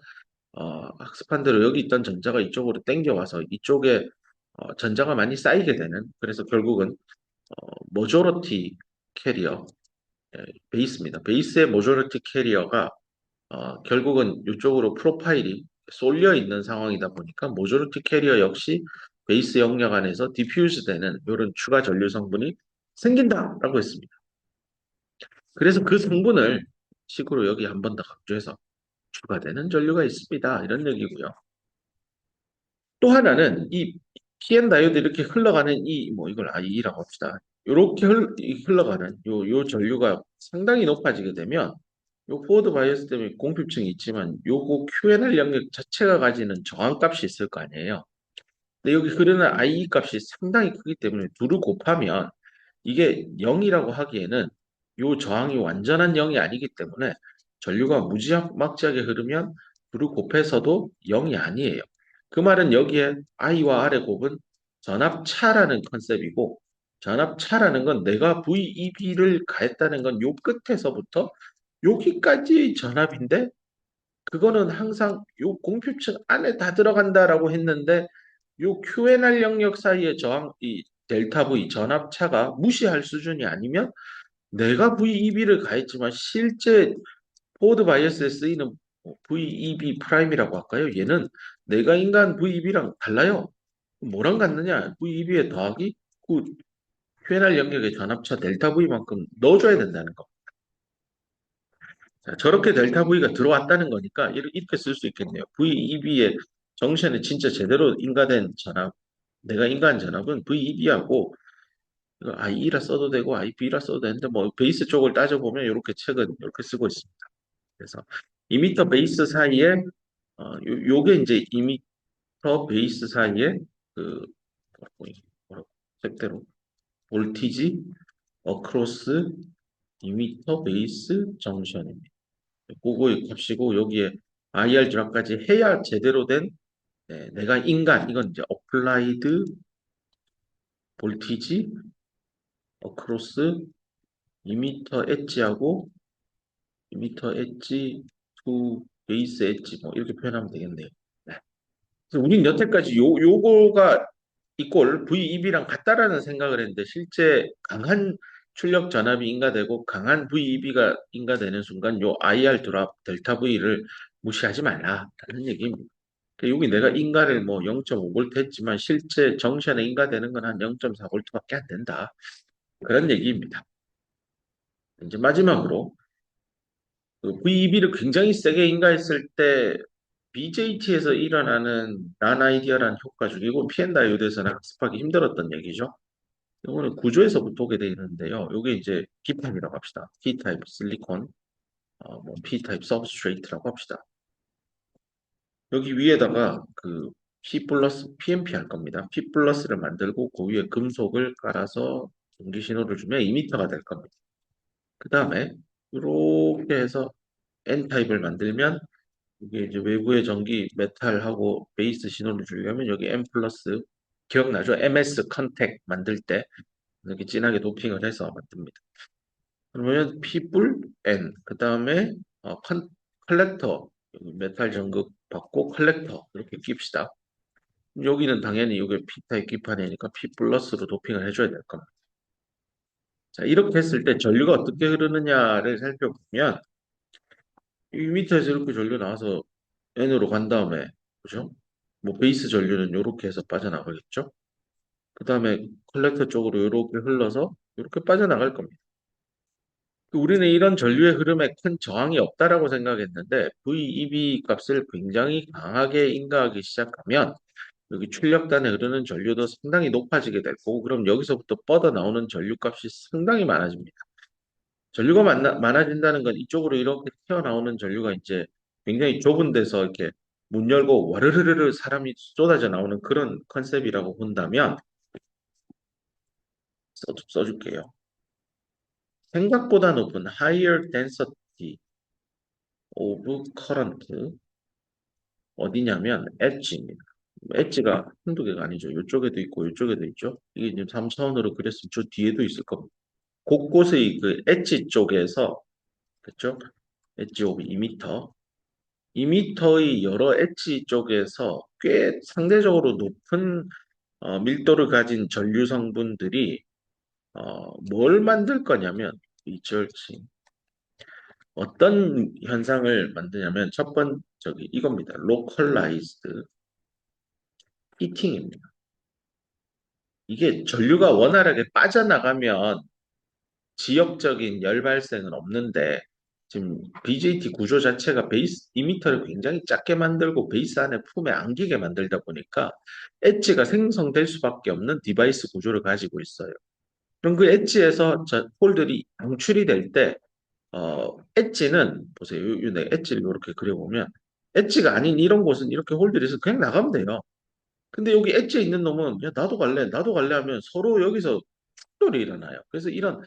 학습한 대로 여기 있던 전자가 이쪽으로 당겨와서 이쪽에 전자가 많이 쌓이게 되는 그래서 결국은 모조리티 캐리어 베이스입니다. 베이스의 모조리티 캐리어가 결국은 이쪽으로 프로파일이 쏠려 있는 상황이다 보니까 모조리티 캐리어 역시 베이스 영역 안에서 디퓨즈 되는 이런 추가 전류 성분이 생긴다라고 했습니다. 그래서 그 성분을 식으로 여기 한 번 더 강조해서 추가되는 전류가 있습니다. 이런 얘기고요. 또 하나는 이 PN 다이오드 이렇게 흘러가는 뭐 이걸 IE라고 합시다. 이렇게 흘러가는 요 전류가 상당히 높아지게 되면 요 포워드 바이어스 때문에 공핍층이 있지만 요거 QNR 영역 자체가 가지는 저항값이 있을 거 아니에요. 근데 여기 흐르는 IE 값이 상당히 크기 때문에 둘을 곱하면 이게 0이라고 하기에는 요 저항이 완전한 0이 아니기 때문에 전류가 무지막지하게 흐르면 둘을 곱해서도 0이 아니에요. 그 말은 여기에 I와 R의 곱은 전압차라는 컨셉이고 전압차라는 건 내가 VEB를 가했다는 건 요 끝에서부터 여기까지 전압인데 그거는 항상 요 공표층 안에 다 들어간다라고 했는데 요 QNR 영역 사이의 저항, 이 델타 V 전압차가 무시할 수준이 아니면 내가 VEB를 가했지만 실제 포워드 바이어스에 쓰이는 VEB 프라임이라고 할까요? 얘는 내가 인간 VEB랑 달라요. 뭐랑 같느냐? VEB에 더하기 9 QNR 영역의 전압차 델타 V만큼 넣어줘야 된다는 거. 자, 저렇게 델타 V가 들어왔다는 거니까 이렇게 쓸 수 있겠네요. VEB의 정션에 진짜 제대로 인가된 전압, 내가 인가한 전압은 VEB하고 이거 IE라 써도 되고 IB라 써도 되는데 뭐 베이스 쪽을 따져보면 이렇게 책은 이렇게 쓰고 있습니다. 그래서 2m 베이스 사이에 요게 이제 2m 베이스 사이에 그 뭐라고 색대로 볼티지 어크로스 2m 베이스 정션입니다. 그거의 값이고 여기에 IR 드랍까지 해야 제대로 된 내가 인간 이건 이제 어플라이드 볼티지 어크로스 2m 엣지하고 2m 엣지 투 베이스 엣지 뭐 이렇게 표현하면 되겠네요. 네. 그래서 우린 여태까지 요거가 이꼴 VEB랑 같다라는 생각을 했는데 실제 강한 출력 전압이 인가되고 강한 VEB가 인가되는 순간 요 IR 드랍 델타 V를 무시하지 말라라는 얘기입니다. 그러니까 여기 내가 인가를 뭐 0.5V 했지만 실제 정션에 인가되는 건 한 0.4V밖에 안 된다. 그런 얘기입니다. 이제 마지막으로 그 VEB를 굉장히 세게 인가했을 때 BJT에서 일어나는 난아이디어라는 효과 중에 이건 PN 다이오드에서는 학습하기 힘들었던 얘기죠. 이거는 구조에서부터 오게 되어 있는데요. 이게 이제 P타입이라고 합시다. P타입 실리콘, 뭐 P타입 서브스트레이트라고 합시다. 여기 위에다가 그 P 플러스 PMP 할 겁니다. P 플러스를 만들고 그 위에 금속을 깔아서 전기 신호를 주면 2m가 될 겁니다. 그 다음에 이렇게 해서 N타입을 만들면 이게 이제 외부의 전기 메탈하고 베이스 신호를 주려면 여기 N 플러스 기억나죠? MS 컨택 만들 때 이렇게 진하게 도핑을 해서 만듭니다. 그러면 P불 N 그 다음에 컬렉터 여기 메탈 전극 받고 컬렉터 이렇게 낍시다. 여기는 당연히 이게 P타입 기판이니까 P 플러스로 도핑을 해줘야 될 겁니다. 자, 이렇게 했을 때 전류가 어떻게 흐르느냐를 살펴보면 이 밑에서 이렇게 전류 나와서 N으로 간 다음에 그죠? 뭐 베이스 전류는 이렇게 해서 빠져나가겠죠? 그 다음에 컬렉터 쪽으로 이렇게 흘러서 이렇게 빠져나갈 겁니다. 우리는 이런 전류의 흐름에 큰 저항이 없다라고 생각했는데 VEB 값을 굉장히 강하게 인가하기 시작하면 여기 출력단에 흐르는 전류도 상당히 높아지게 될 거고 그럼 여기서부터 뻗어나오는 전류 값이 상당히 많아집니다. 전류가 많아진다는 건 이쪽으로 이렇게 튀어나오는 전류가 이제 굉장히 좁은 데서 이렇게 문 열고 와르르르 사람이 쏟아져 나오는 그런 컨셉이라고 본다면 써줄게요. 생각보다 높은 higher density of current 어디냐면 엣지입니다. 엣지가 한두 개가 아니죠. 이쪽에도 있고 이쪽에도 있죠. 이게 지금 3차원으로 그렸으면 저 뒤에도 있을 겁니다. 곳곳의 그 엣지 쪽에서 그렇죠? 엣지 오브 2m 2m의 여러 엣지 쪽에서 꽤 상대적으로 높은 밀도를 가진 전류 성분들이 뭘 만들 거냐면 리서치 어떤 현상을 만드냐면 첫 번째 저기 이겁니다. localized 히팅입니다. 이게 전류가 원활하게 빠져나가면 지역적인 열 발생은 없는데 지금 BJT 구조 자체가 베이스 이미터를 굉장히 작게 만들고 베이스 안에 품에 안기게 만들다 보니까 엣지가 생성될 수밖에 없는 디바이스 구조를 가지고 있어요. 그럼 그 엣지에서 홀들이 방출이 될 때 엣지는 보세요. 내 엣지를 이렇게 그려보면 엣지가 아닌 이런 곳은 이렇게 홀들이 있어 그냥 나가면 돼요. 근데 여기 엣지에 있는 놈은 야 나도 갈래 나도 갈래 하면 서로 여기서 충돌이 일어나요. 그래서 이런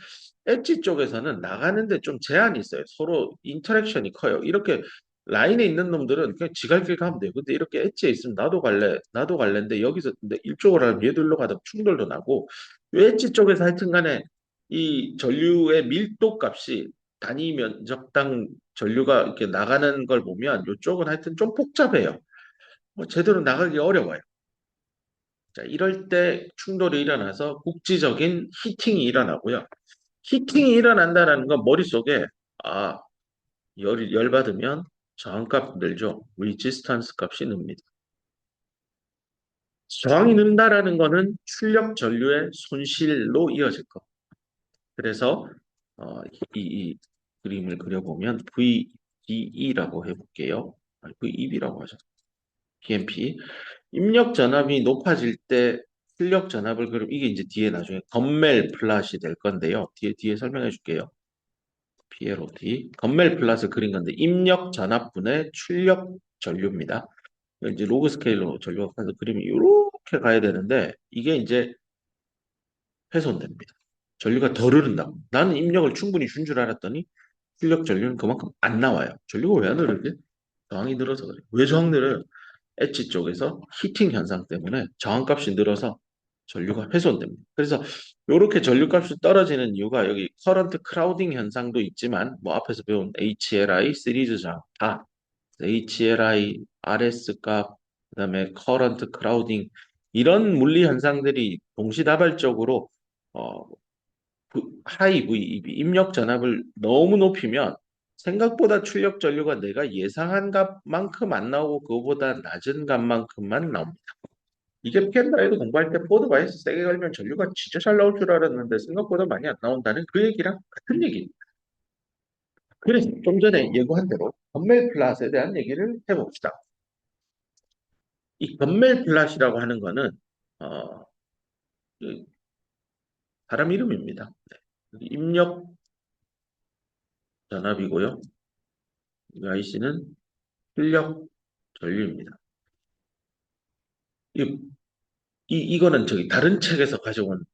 엣지 쪽에서는 나가는데 좀 제한이 있어요. 서로 인터랙션이 커요. 이렇게 라인에 있는 놈들은 그냥 지갈 길 가면 돼요. 근데 이렇게 엣지에 있으면 나도 갈래 나도 갈래인데 여기서 근데 이쪽으로 하면 얘도 일로 가다 충돌도 나고 이 엣지 쪽에서 하여튼 간에 이 전류의 밀도 값이 단위 면적당 전류가 이렇게 나가는 걸 보면 이쪽은 하여튼 좀 복잡해요. 뭐 제대로 나가기 어려워요. 자, 이럴 때 충돌이 일어나서 국지적인 히팅이 일어나고요. 히팅이 일어난다는 건 머릿속에 아, 열 받으면 저항값 늘죠. 레지스탄스 값이 늡니다. 저항이 는다라는 거는 출력 전류의 손실로 이어질 거. 그래서 이 그림을 그려보면 VDE라고 해볼게요. VEB라고 하죠. PMP. 입력 전압이 높아질 때 출력 전압을 그럼 이게 이제 뒤에 나중에 건멜 플랫이 될 건데요. 뒤에 설명해 줄게요. PLOT. 건멜 플랫을 그린 건데 입력 전압분의 출력 전류입니다. 이제 로그 스케일로 전류가 가서 그림이 이렇게 가야 되는데 이게 이제 훼손됩니다. 전류가 덜 흐른다고. 나는 입력을 충분히 준 줄 알았더니 출력 전류는 그만큼 안 나와요. 전류가 왜 안 흐르지? 저항이 늘어서 그래요. 왜 저항 늘어요? 엣지 쪽에서 히팅 현상 때문에 저항값이 늘어서 전류가 훼손됩니다. 그래서 이렇게 전류값이 떨어지는 이유가 여기 커런트 크라우딩 현상도 있지만 뭐 앞에서 배운 HLI 시리즈 저항 다 HLI, RS 값, 그다음에 커런트 크라우딩 이런 물리 현상들이 동시다발적으로 어, 하이 VEB 입력 전압을 너무 높이면 생각보다 출력 전류가 내가 예상한 값만큼 안 나오고 그거보다 낮은 값만큼만 나옵니다. 이게 펜드라이브 공부할 때 포드 바이스 세게 걸면 전류가 진짜 잘 나올 줄 알았는데 생각보다 많이 안 나온다는 그 얘기랑 같은 얘기입니다. 그래서 좀 전에 예고한 대로 건멜 플랫에 대한 얘기를 해봅시다. 이 건멜 플랫이라고 하는 거는 어, 그 사람 이름입니다. 네. 입력 전압이고요. 이 IC는 출력 전류입니다. 이, 이거는 저기 다른 책에서 가져온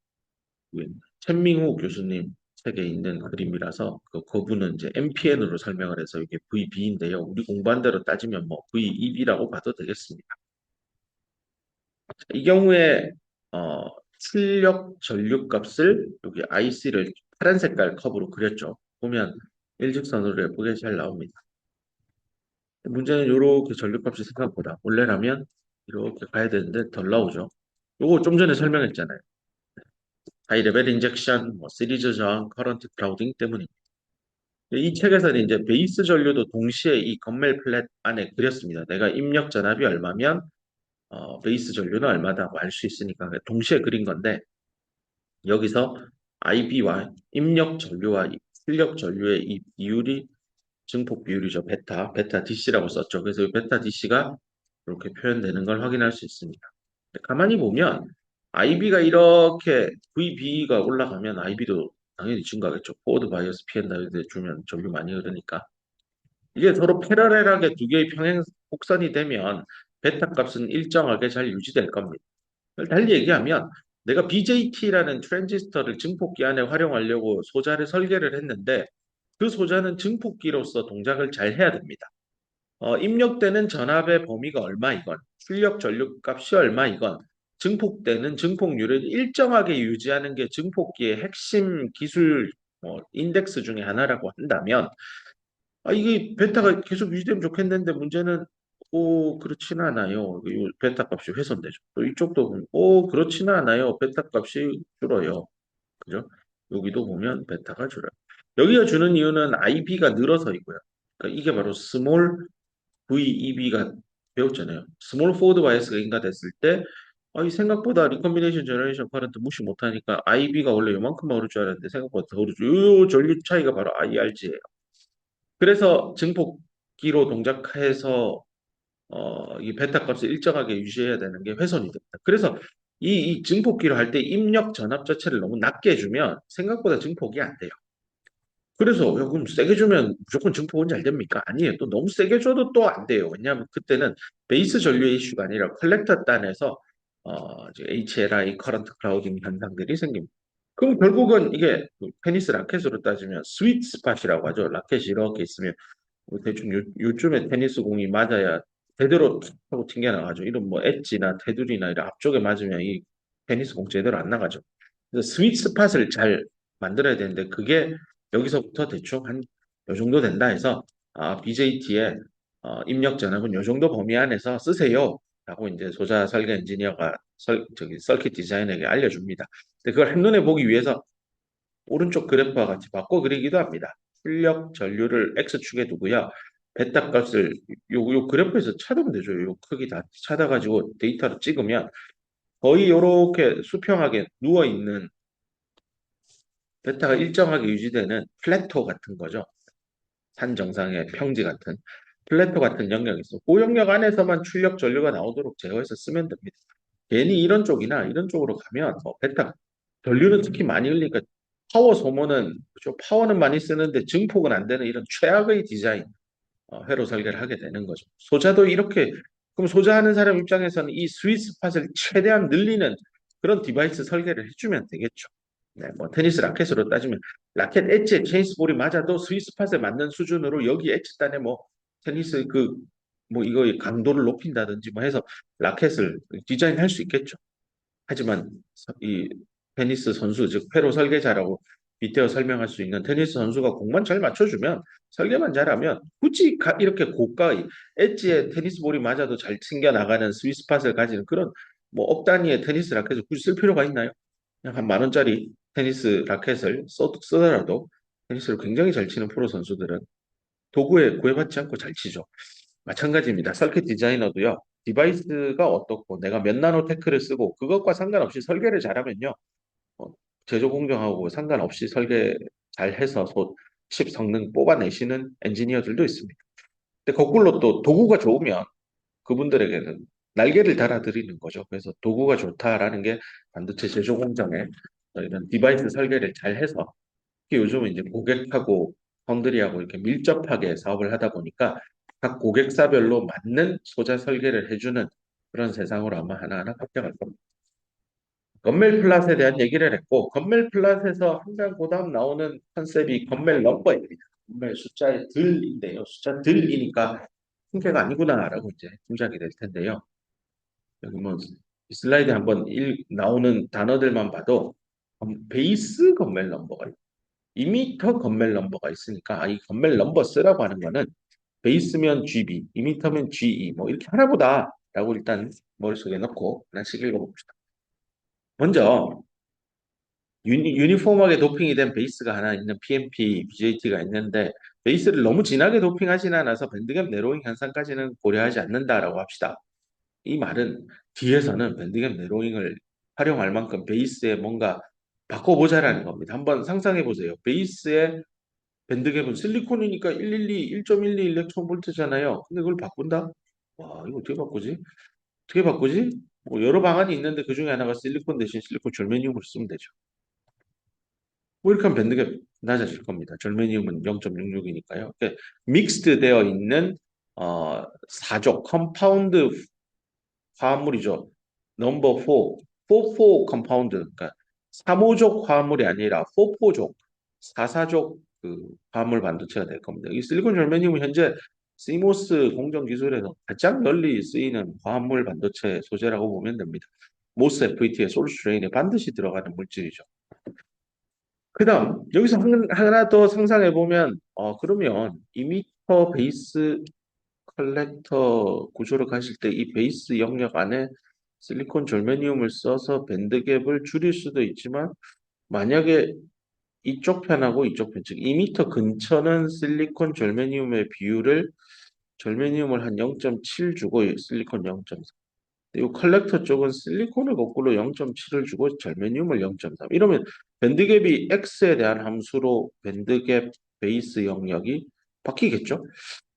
그 천민우 교수님 책에 있는 그림이라서 그분은 이제 MPN으로 설명을 해서 이게 VB인데요. 우리 공부한 대로 따지면 뭐 VEB라고 봐도 되겠습니다. 이 경우에 출력 전류 값을 여기 IC를 파란 색깔 컵으로 그렸죠. 보면 일직선으로 예쁘게 잘 나옵니다. 문제는 이렇게 전류값이 생각보다 원래라면 이렇게 가야 되는데 덜 나오죠. 요거 좀 전에 설명했잖아요. 하이 레벨 인젝션, 뭐 시리즈 저항, 커런트 크라우딩 때문입니다. 이 책에서는 이제 베이스 전류도 동시에 이 건멜 플랫 안에 그렸습니다. 내가 입력 전압이 얼마면 베이스 전류는 얼마다 알 수 있으니까 동시에 그린 건데 여기서 IB와 입력 전류와 출력 전류의 이 비율이 증폭 비율이죠. 베타 DC라고 썼죠. 그래서 이 베타 DC가 이렇게 표현되는 걸 확인할 수 있습니다. 가만히 보면 IB가 이렇게 VB가 올라가면 IB도 당연히 증가하겠죠. 포워드 바이어스 P&W에 주면 전류 많이 흐르니까. 이게 서로 패러렐하게 두 개의 평행 곡선이 되면 베타 값은 일정하게 잘 유지될 겁니다. 달리 얘기하면 내가 BJT라는 트랜지스터를 증폭기 안에 활용하려고 소자를 설계를 했는데 그 소자는 증폭기로서 동작을 잘 해야 됩니다. 입력되는 전압의 범위가 얼마이건, 출력 전류 값이 얼마이건, 증폭되는 증폭률을 일정하게 유지하는 게 증폭기의 핵심 기술 인덱스 중에 하나라고 한다면, 이게 베타가 계속 유지되면 좋겠는데 문제는 그렇지는 않아요. 이 베타 값이 훼손되죠. 또 이쪽도 보면 그렇지는 않아요. 베타 값이 줄어요. 그죠? 여기도 보면 베타가 줄어요. 여기가 주는 이유는 IB가 늘어서이고요. 그러니까 이게 바로 스몰 VEB가 배웠잖아요. 스몰 포워드 바이어스가 인가됐을 때 이 생각보다 리컨비네이션 제너레이션 커런트 무시 못하니까 IB가 원래 요만큼만 오를 줄 알았는데 생각보다 더 오르죠. 요 전류 차이가 바로 IRG예요. 그래서 증폭기로 동작해서 이 베타 값을 일정하게 유지해야 되는 게 훼손이 됩니다. 그래서 이 증폭기로 할 때 입력 전압 자체를 너무 낮게 해주면 생각보다 증폭이 안 돼요. 그래서 야, 그럼 세게 주면 무조건 증폭은 잘 됩니까? 아니에요. 또 너무 세게 줘도 또 안 돼요. 왜냐하면 그때는 베이스 전류의 이슈가 아니라 컬렉터 단에서 이제 HLI 커런트 클라우딩 현상들이 생깁니다. 그럼 결국은 이게 테니스 라켓으로 따지면 스윗 스팟이라고 하죠. 라켓이 이렇게 있으면 대충 요즘에 테니스 공이 맞아야 제대로 툭 하고 튕겨나가죠. 이런 뭐 엣지나 테두리나 이런 앞쪽에 맞으면 이 테니스 공 제대로 안 나가죠. 그래서 스윗 스팟을 잘 만들어야 되는데 그게 여기서부터 대충 한 요 정도 된다 해서 BJT의 입력 전압은 요 정도 범위 안에서 쓰세요. 라고 이제 소자 설계 엔지니어가 저기 서킷 디자이너에게 알려줍니다. 근데 그걸 한눈에 보기 위해서 오른쪽 그래프와 같이 바꿔 그리기도 합니다. 출력 전류를 X축에 두고요. 베타 값을 요 그래프에서 찾으면 되죠. 요 크기 다 찾아가지고 데이터로 찍으면 거의 이렇게 수평하게 누워 있는 베타가 일정하게 유지되는 플래토 같은 거죠. 산 정상의 평지 같은 플래토 같은 영역이 있어. 그 영역 안에서만 출력 전류가 나오도록 제어해서 쓰면 됩니다. 괜히 이런 쪽이나 이런 쪽으로 가면 베타 전류는 특히 많이 흘리니까 파워 소모는 그죠? 파워는 많이 쓰는데 증폭은 안 되는 이런 최악의 디자인 회로 설계를 하게 되는 거죠. 소자도 이렇게 그럼 소자하는 사람 입장에서는 이 스윗 스팟을 최대한 늘리는 그런 디바이스 설계를 해주면 되겠죠. 네, 뭐 테니스 라켓으로 따지면 라켓 엣지에 체인스볼이 맞아도 스윗 스팟에 맞는 수준으로 여기 엣지 단에 뭐 테니스 그 뭐 이거 강도를 높인다든지 뭐 해서 라켓을 디자인할 수 있겠죠. 하지만 이 테니스 선수, 즉 회로 설계자라고 빗대어 설명할 수 있는 테니스 선수가 공만 잘 맞춰주면 설계만 잘하면 굳이 이렇게 고가의 엣지에 테니스 볼이 맞아도 잘 튕겨 나가는 스위스팟을 가지는 그런 뭐 억 단위의 테니스 라켓을 굳이 쓸 필요가 있나요? 그냥 한 만 원짜리 테니스 라켓을 쓰더라도 테니스를 굉장히 잘 치는 프로 선수들은 도구에 구애받지 않고 잘 치죠. 마찬가지입니다. 서킷 디자이너도요. 디바이스가 어떻고 내가 몇 나노 테크를 쓰고 그것과 상관없이 설계를 잘하면요. 어, 제조 공정하고 상관없이 설계 잘해서 칩 성능 뽑아내시는 엔지니어들도 있습니다. 근데 거꾸로 또 도구가 좋으면 그분들에게는 날개를 달아드리는 거죠. 그래서 도구가 좋다라는 게 반도체 제조 공정에 이런 디바이스 설계를 잘해서 특히 요즘은 이제 고객하고 파운드리하고 이렇게 밀접하게 사업을 하다 보니까 각 고객사별로 맞는 소자 설계를 해주는 그런 세상으로 아마 하나하나 바뀌어갈 겁니다. 건멜 플랫에 대한 얘기를 했고, 건멜 플랫에서 항상 그다음 나오는 컨셉이 건멜 넘버입니다. 건멜 숫자의 들인데요. 숫자 들이니까 흉계가 아니구나라고 이제 짐작이 될 텐데요. 여기 뭐 이 슬라이드 한번 나오는 단어들만 봐도 베이스 건멜 넘버가 있고 2미터 건멜 넘버가 있으니까 이 건멜 넘버 쓰라고 하는 거는 베이스면 GB, 2미터면 GE 뭐 이렇게 하나보다라고 일단 머릿속에 넣고 하나씩 읽어봅시다. 먼저 유니폼하게 도핑이 된 베이스가 하나 있는 PMP, BJT가 있는데 베이스를 너무 진하게 도핑하지는 않아서 밴드갭 내로잉 현상까지는 고려하지 않는다라고 합시다. 이 말은 뒤에서는 밴드갭 내로잉을 활용할 만큼 베이스에 뭔가 바꿔보자라는 겁니다. 한번 상상해 보세요. 베이스에 밴드갭은 실리콘이니까 112, 1.12 일렉트론볼트잖아요. 근데 그걸 바꾼다? 와, 이거 어떻게 바꾸지? 어떻게 바꾸지? 뭐 여러 방안이 있는데 그 중에 하나가 실리콘 대신 실리콘 절메늄을 쓰면 되죠. 뭐 이렇게 하면 밴드갭 낮아질 겁니다. 절메늄은 0.66이니까요. 믹스드 되어 있는 사족 컴파운드 화합물이죠. 넘버 4, 4 컴파운드, 그러니까 3호족 화합물이 아니라 4족, 4사족 그 화합물 반도체가 될 겁니다. 이 실리콘 절메늄은 현재 CMOS 공정 기술에서 가장 널리 쓰이는 화합물 반도체 소재라고 보면 됩니다. 모스 FET의 소스 드레인에 반드시 들어가는 물질이죠. 그다음 여기서 하나 더 상상해 보면 그러면 2미터 베이스 컬렉터 구조로 가실 때 이 베이스 영역 안에 실리콘 절메늄을 써서 밴드갭을 줄일 수도 있지만 만약에 이쪽 편하고 이쪽 편, 즉 2미터 근처는 실리콘 절메늄의 비율을 절메늄을 한 0.7 주고 실리콘 0.3. 이 컬렉터 쪽은 실리콘을 거꾸로 0.7을 주고 절메늄을 0.3. 이러면 밴드갭이 X에 대한 함수로 밴드갭 베이스 영역이 바뀌겠죠?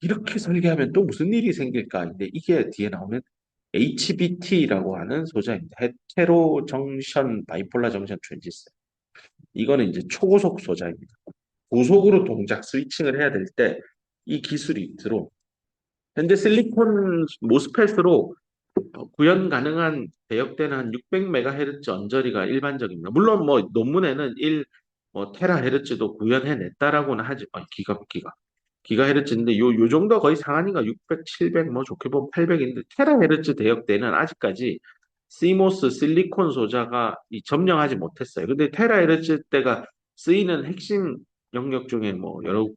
이렇게 설계하면 또 무슨 일이 생길까? 근데 이게 뒤에 나오는 HBT라고 하는 소자입니다. 헤테로 정션 바이폴라 정션 트랜지스터. 이거는 이제 초고속 소자입니다. 고속으로 동작 스위칭을 해야 될 때 이 기술이 들어. 현재 실리콘 모스펫으로 구현 가능한 대역대는 한 600MHz 언저리가 일반적입니다. 물론 뭐 논문에는 1 테라헤르츠도 구현해냈다라고는 하지. 기가헤르츠인데 요 정도 거의 상한이가 600, 700, 뭐 좋게 보면 800인데 테라헤르츠 대역대는 아직까지 CMOS 실리콘 소자가 점령하지 못했어요. 근데 테라헤르츠 대가 쓰이는 핵심 영역 중에 뭐 여러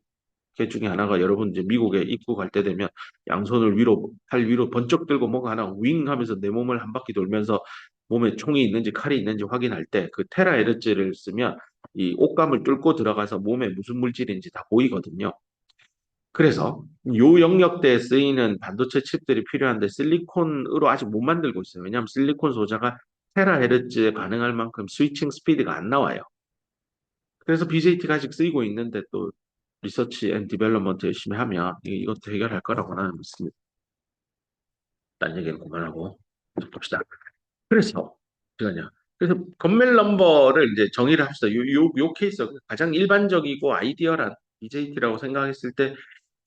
개 중에 하나가 여러분 이제 미국에 입국할 때 되면 양손을 위로 팔 위로 번쩍 들고 뭔가 하나 윙 하면서 내 몸을 한 바퀴 돌면서 몸에 총이 있는지 칼이 있는지 확인할 때 그 테라헤르츠를 쓰면 이 옷감을 뚫고 들어가서 몸에 무슨 물질인지 다 보이거든요. 그래서 요 영역대에 쓰이는 반도체 칩들이 필요한데 실리콘으로 아직 못 만들고 있어요. 왜냐하면 실리콘 소자가 테라헤르츠에 반응할 만큼 스위칭 스피드가 안 나와요. 그래서 BJT가 아직 쓰이고 있는데 또 리서치 앤 디벨롭먼트 열심히 하면 이것도 해결할 거라고 나는 믿습니다. 딴 얘기는 그만하고 계속 봅시다. 그래서 잠깐요. 그래서 건멜 넘버를 이제 정의를 합시다. 요 케이스 가장 일반적이고 아이디어란 BJT라고 생각했을 때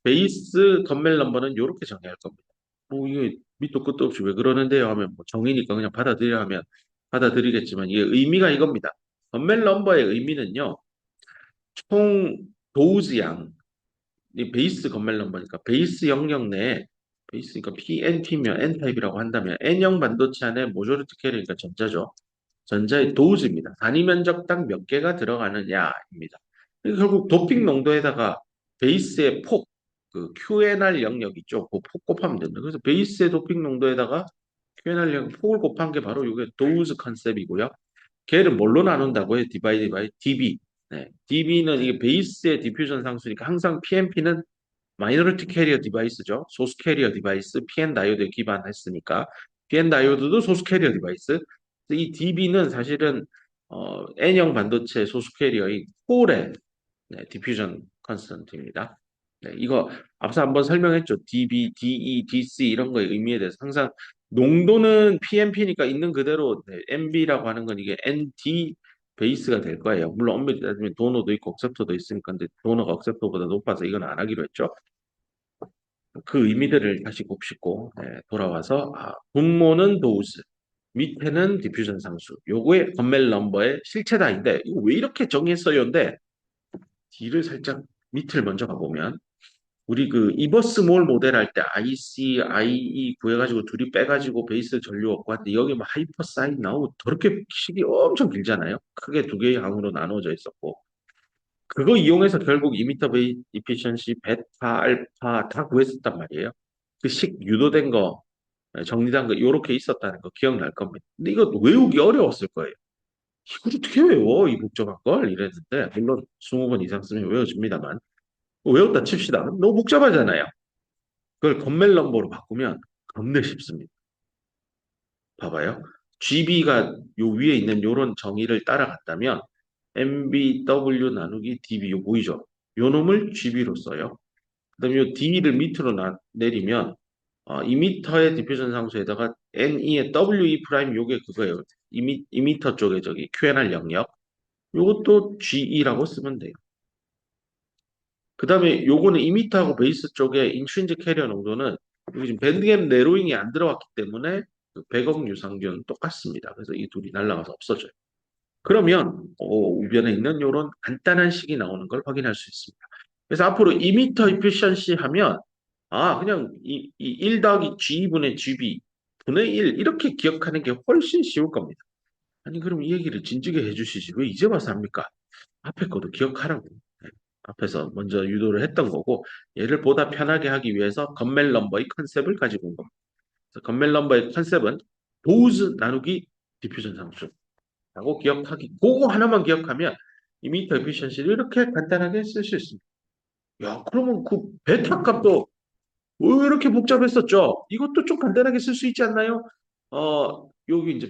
베이스 건멜 넘버는 이렇게 정의할 겁니다. 뭐 이게 밑도 끝도 없이 왜 그러는데요 하면 뭐 정의니까 그냥 받아들여 하면 받아들이겠지만 이게 의미가 이겁니다. 건멜 넘버의 의미는요. 총 도우즈양 이 베이스 건멜 넘버니까 베이스 영역 내에 베이스니까 PNP면 N타입이라고 한다면 N형 반도체 안에 모조리티 캐리어니까 전자죠. 전자의 도우즈입니다. 단위 면적당 몇 개가 들어가느냐입니다. 결국 도핑 농도에다가 베이스의 폭, 그 QNR 영역 있죠. 그 폭 곱하면 됩니다. 그래서 베이스의 도핑 농도에다가 QNR 영역 폭을 곱한 게 바로 이게 도우즈 컨셉이고요. 걔를 뭘로 나눈다고 해요? 디바이드 바이 DB. 네. DB는 이게 베이스의 디퓨전 상수니까 항상 PNP는 마이너리티 캐리어 디바이스죠. 소스 캐리어 디바이스, PN 다이오드에 기반했으니까 PN 다이오드도 소스 캐리어 디바이스. 이 DB는 사실은 N형 반도체 소스 캐리어인 홀의 네, 디퓨전 컨스턴트입니다. 네, 이거 앞서 한번 설명했죠. DB, DE, DC 이런 거의 의미에 대해서 항상 농도는 PNP니까 있는 그대로 네, NB라고 하는 건 이게 ND 베이스가 될 거예요. 물론 엄밀히 따지면 도너도 있고 억셉터도 있으니까 근데 도너가 억셉터보다 높아서 이건 안 하기로 했죠. 그 의미들을 다시 곱씹고 네, 돌아와서 분모는 도우스, 밑에는 디퓨전 상수. 요거의 건멜 넘버의 실체다인데 이거 왜 이렇게 정했어요인데 뒤를 살짝 밑을 먼저 가보면 우리 그 이버스 몰 모델 할 때 IC, IE 구해가지고 둘이 빼가지고 베이스 전류 얻고 하는데 여기 뭐 하이퍼 사인 나오고 저렇게 식이 엄청 길잖아요. 크게 두 개의 항으로 나눠져 있었고 그거 이용해서 결국 이미터 베이 이피션시 베타, 알파 다 구했었단 말이에요. 그 식 유도된 거 정리된 거 요렇게 있었다는 거 기억날 겁니다. 근데 이거 외우기 어려웠을 거예요. 이걸 어떻게 외워? 이 복잡한 걸 이랬는데 물론 20번 이상 쓰면 외워집니다만 외웠다 칩시다. 너무 복잡하잖아요. 그걸 건멜 넘버로 바꾸면 겁내 쉽습니다. 봐봐요. GB가 요 위에 있는 요런 정의를 따라갔다면 MBW 나누기 DB 요 보이죠? 요 놈을 GB로 써요. 그다음에 요 D를 밑으로 내리면 2m의 디퓨전 상수에다가 NE의 WE 프라임 요게 그거예요. 2m 쪽에 저기 QNR 영역. 요것도 GE라고 쓰면 돼요. 그 다음에 요거는 2m하고 베이스 쪽에 인트린직 캐리어 농도는 여기 지금 밴드갭 내로잉이 안 들어왔기 때문에 그 100억 유산균 똑같습니다. 그래서 이 둘이 날아가서 없어져요. 그러면 우변에 있는 요런 간단한 식이 나오는 걸 확인할 수 있습니다. 그래서 앞으로 2m efficiency 하면 그냥 이 1 더하기 G분의 GB 분의 1 이렇게 기억하는 게 훨씬 쉬울 겁니다. 아니 그럼 이 얘기를 진지하게 해주시지 왜 이제 와서 합니까? 앞에 것도 기억하라고. 네, 앞에서 먼저 유도를 했던 거고 얘를 보다 편하게 하기 위해서 건멜 넘버의 컨셉을 가지고 온 겁니다. 그래서 건멜 넘버의 컨셉은 도우즈 나누기 디퓨전 상수라고 기억하기 그거 하나만 기억하면 이미터 에피션시를 이렇게 간단하게 쓸 수 있습니다. 야 그러면 그 베타 값도 왜 이렇게 복잡했었죠? 이것도 좀 간단하게 쓸 수 있지 않나요? 여기 이제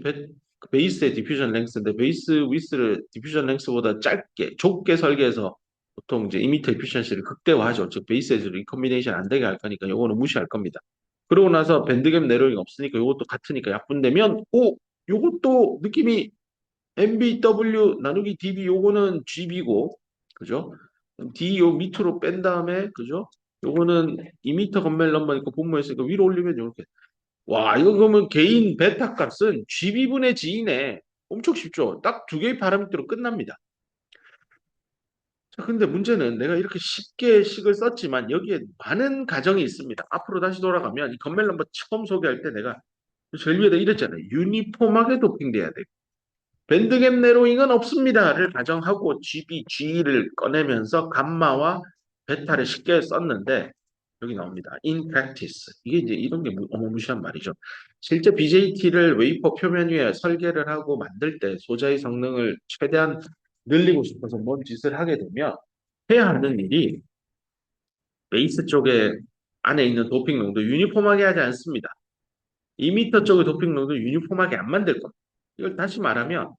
베이스의 디퓨전 랭스인데 베이스 위스를 디퓨전 랭스보다 짧게 좁게 설계해서 보통 이제 이미터 에피션시를 극대화하죠. 즉 베이스에서 리컴비네이션 안 되게 할 거니까 요거는 무시할 겁니다. 그러고 나서 밴드갭 내로잉 없으니까 요것도 같으니까 약분되면 요것도 느낌이 MBW 나누기 DB 요거는 GB고 그죠? D 요 밑으로 뺀 다음에 그죠? 요거는 2m 건멜 넘버니까 분모했으니까 위로 올리면 이렇게 와 이거 그러면 개인 베타 값은 GB분의 G네 엄청 쉽죠? 딱 두 개의 파라미터로 끝납니다. 자 근데 문제는 내가 이렇게 쉽게 식을 썼지만 여기에 많은 가정이 있습니다. 앞으로 다시 돌아가면 이 건멜 넘버 처음 소개할 때 내가 제일 위에다 이랬잖아요. 유니폼하게 도핑돼야 돼. 밴드갭 내로잉은 없습니다를 가정하고 GB, G를 꺼내면서 감마와 베타를 쉽게 썼는데 여기 나옵니다. In practice. 이게 이제 이런 게 어마무시한 말이죠. 실제 BJT를 웨이퍼 표면 위에 설계를 하고 만들 때 소자의 성능을 최대한 늘리고 싶어서 뭔 짓을 하게 되면 해야 하는 일이 베이스 쪽에 안에 있는 도핑 농도 유니폼하게 하지 않습니다. 2m 쪽의 도핑 농도 유니폼하게 안 만들 겁니다. 이걸 다시 말하면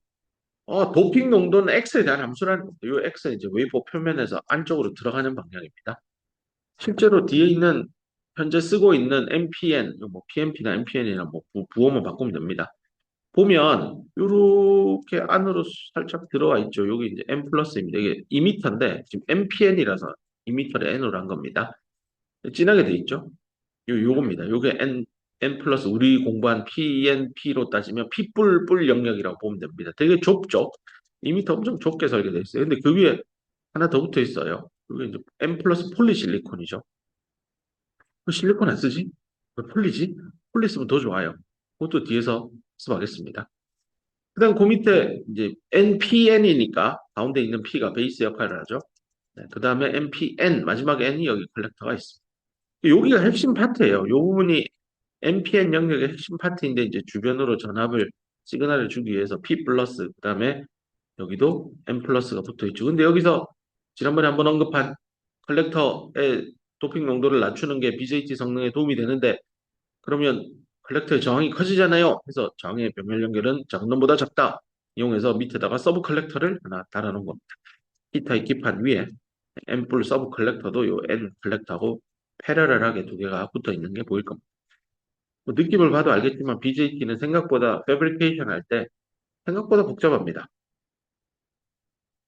도핑 농도는 X에 대한 함수라는 겁니다. 이 X는 이제 웨이퍼 표면에서 안쪽으로 들어가는 방향입니다. 실제로 뒤에 있는 현재 쓰고 있는 MPN, 뭐 PMP나 MPN이나 뭐 부호만 바꾸면 됩니다. 보면 이렇게 안으로 살짝 들어와 있죠. 여기 이제 M 플러스입니다. 이게 2m인데 지금 MPN이라서 2m를 N으로 한 겁니다. 진하게 돼 있죠. 요겁니다. 요게 N 플러스 우리 공부한 PNP로 따지면 P뿔뿔 영역이라고 보면 됩니다. 되게 좁죠. 2m 엄청 좁게 설계되어 있어요. 근데 그 위에 하나 더 붙어 있어요. 그게 이제 M 플러스 폴리실리콘이죠. 그 실리콘 안 쓰지? 왜 폴리지? 폴리 쓰면 더 좋아요. 그것도 뒤에서 수업하겠습니다. 그다음 그 밑에 이제 NPN이니까 가운데 있는 P가 베이스 역할을 하죠. 네, 그 다음에 NPN 마지막 N이 여기 컬렉터가 있습니다. 여기가 핵심 파트예요. 이 부분이 NPN 영역의 핵심 파트인데 이제 주변으로 전압을 시그널을 주기 위해서 P 플러스 그다음에 여기도 N 플러스가 붙어 있죠. 근데 여기서 지난번에 한번 언급한 컬렉터의 도핑 농도를 낮추는 게 BJT 성능에 도움이 되는데 그러면 컬렉터의 저항이 커지잖아요. 그래서 저항의 병렬 연결은 작은 놈보다 작다. 이용해서 밑에다가 서브 컬렉터를 하나 달아놓은 겁니다. P타입 기판 위에 N뿔 서브 컬렉터도 요 N 컬렉터하고 패러럴하게 두 개가 붙어 있는 게 보일 겁니다. 뭐 느낌을 봐도 알겠지만 BJT는 생각보다 패브리케이션 할 때 생각보다 복잡합니다.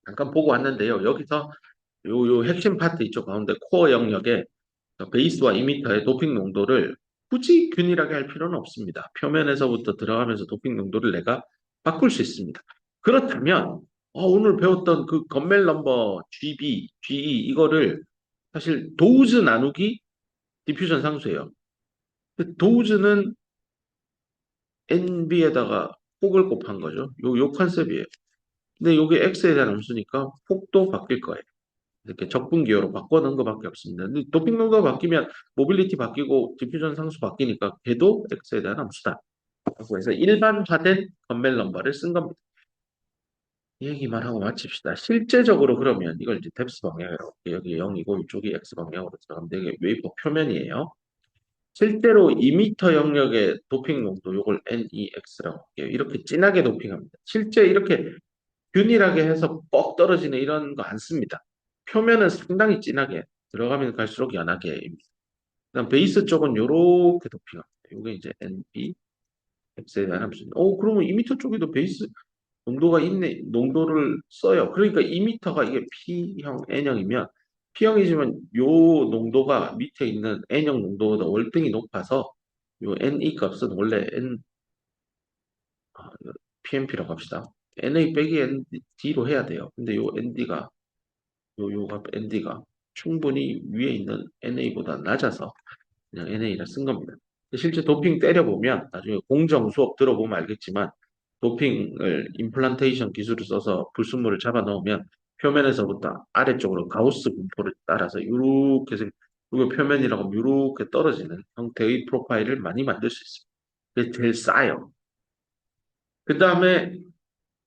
잠깐 보고 왔는데요. 여기서 요 핵심 파트 이쪽 가운데 코어 영역에 베이스와 이미터의 도핑 농도를 굳이 균일하게 할 필요는 없습니다. 표면에서부터 들어가면서 도핑 농도를 내가 바꿀 수 있습니다. 그렇다면 오늘 배웠던 그 건멜 넘버 GB, GE 이거를 사실 도우즈 나누기 디퓨전 상수예요. 도우즈는 NB에다가 폭을 곱한 거죠. 요 컨셉이에요. 근데 요게 X에 대한 함수니까 폭도 바뀔 거예요. 이렇게 적분 기호로 바꿔놓은 것밖에 없습니다. 근데 도핑 농도가 바뀌면 모빌리티 바뀌고 디퓨전 상수 바뀌니까 걔도 X에 대한 함수다. 그래서 일반화된 건벨 넘버를 쓴 겁니다. 이 얘기만 하고 마칩시다. 실제적으로 그러면 이걸 이제 뎁스 방향으로 여기 0이고 이쪽이 X 방향으로 들어가면 되게 웨이퍼 표면이에요. 실제로 2m 영역의 도핑 농도 요걸 NEX라고 할게요. 이렇게 진하게 도핑합니다. 실제 이렇게 균일하게 해서 뻑 떨어지는 이런 거 안 씁니다. 표면은 상당히 진하게 들어가면 갈수록 연하게입니다. 그다음 베이스 쪽은 요렇게 도핑합니다. 요게 이제 NB 엑셀에 대한 함수입니다. 그러면 2m 쪽에도 베이스 농도가 있네. 농도를 써요. 그러니까 2m가 이게 P형, N형이면 P형이지만 요 농도가 밑에 있는 N형 농도보다 월등히 높아서 요 NE 값은 원래 PMP라고 합시다. NA 빼기 ND로 해야 돼요. 근데 요 ND가 요 ND가 충분히 위에 있는 NA보다 낮아서 그냥 NA를 쓴 겁니다. 실제 도핑 때려보면 나중에 공정 수업 들어보면 알겠지만 도핑을 임플란테이션 기술을 써서 불순물을 잡아 넣으면 표면에서부터 아래쪽으로 가우스 분포를 따라서 이렇게 해서 이거 표면이라고 하면 이렇게 떨어지는 형태의 프로파일을 많이 만들 수 있습니다. 그게 제일 싸요. 그 다음에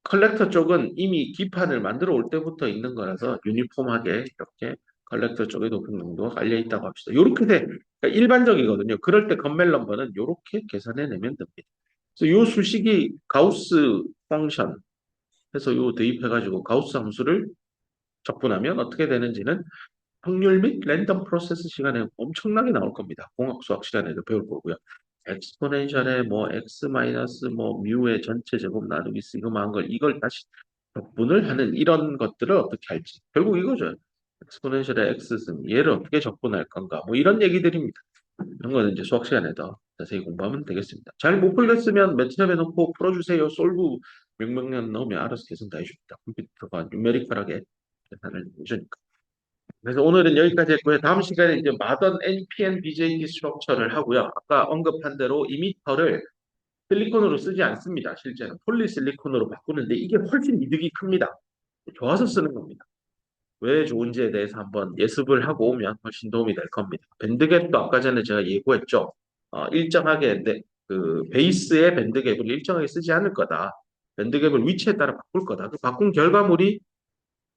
컬렉터 쪽은 이미 기판을 만들어 올 때부터 있는 거라서 유니폼하게 이렇게 컬렉터 쪽에 높은 농도가 깔려 있다고 합시다. 이렇게 돼. 그러니까 일반적이거든요. 그럴 때 건멜 넘버는 이렇게 계산해 내면 됩니다. 그래서 요 수식이 가우스 펑션 해서 요 대입해가지고 가우스 함수를 적분하면 어떻게 되는지는 확률 및 랜덤 프로세스 시간에 엄청나게 나올 겁니다. 공학 수학 시간에도 배울 거고요. 엑스포넨셜의 뭐 x 마이너스 뭐 뮤의 전체 제곱 나누기 시그마한 걸 이걸 다시 적분을 하는 이런 것들을 어떻게 할지 결국 이거죠. 엑스포넨셜의 x승 얘를 어떻게 적분할 건가 뭐 이런 얘기들입니다. 이런 거는 이제 수학 시간에 더 자세히 공부하면 되겠습니다. 잘 못 풀겠으면 매트lab에 놓고 풀어주세요. 솔브 명령만 넣으면 알아서 계산 다 해줍니다. 컴퓨터가 뉴메리컬하게 계산을 해주니까. 그래서 오늘은 여기까지 했고요. 다음 시간에 이제 마던 NPN BJT 스트럭처를 하고요. 아까 언급한 대로 이미터를 실리콘으로 쓰지 않습니다. 실제는 폴리실리콘으로 바꾸는데 이게 훨씬 이득이 큽니다. 좋아서 쓰는 겁니다. 왜 좋은지에 대해서 한번 예습을 하고 오면 훨씬 도움이 될 겁니다. 밴드갭도 아까 전에 제가 예고했죠. 일정하게 그 베이스의 밴드갭을 일정하게 쓰지 않을 거다. 밴드갭을 위치에 따라 바꿀 거다. 그 바꾼 결과물이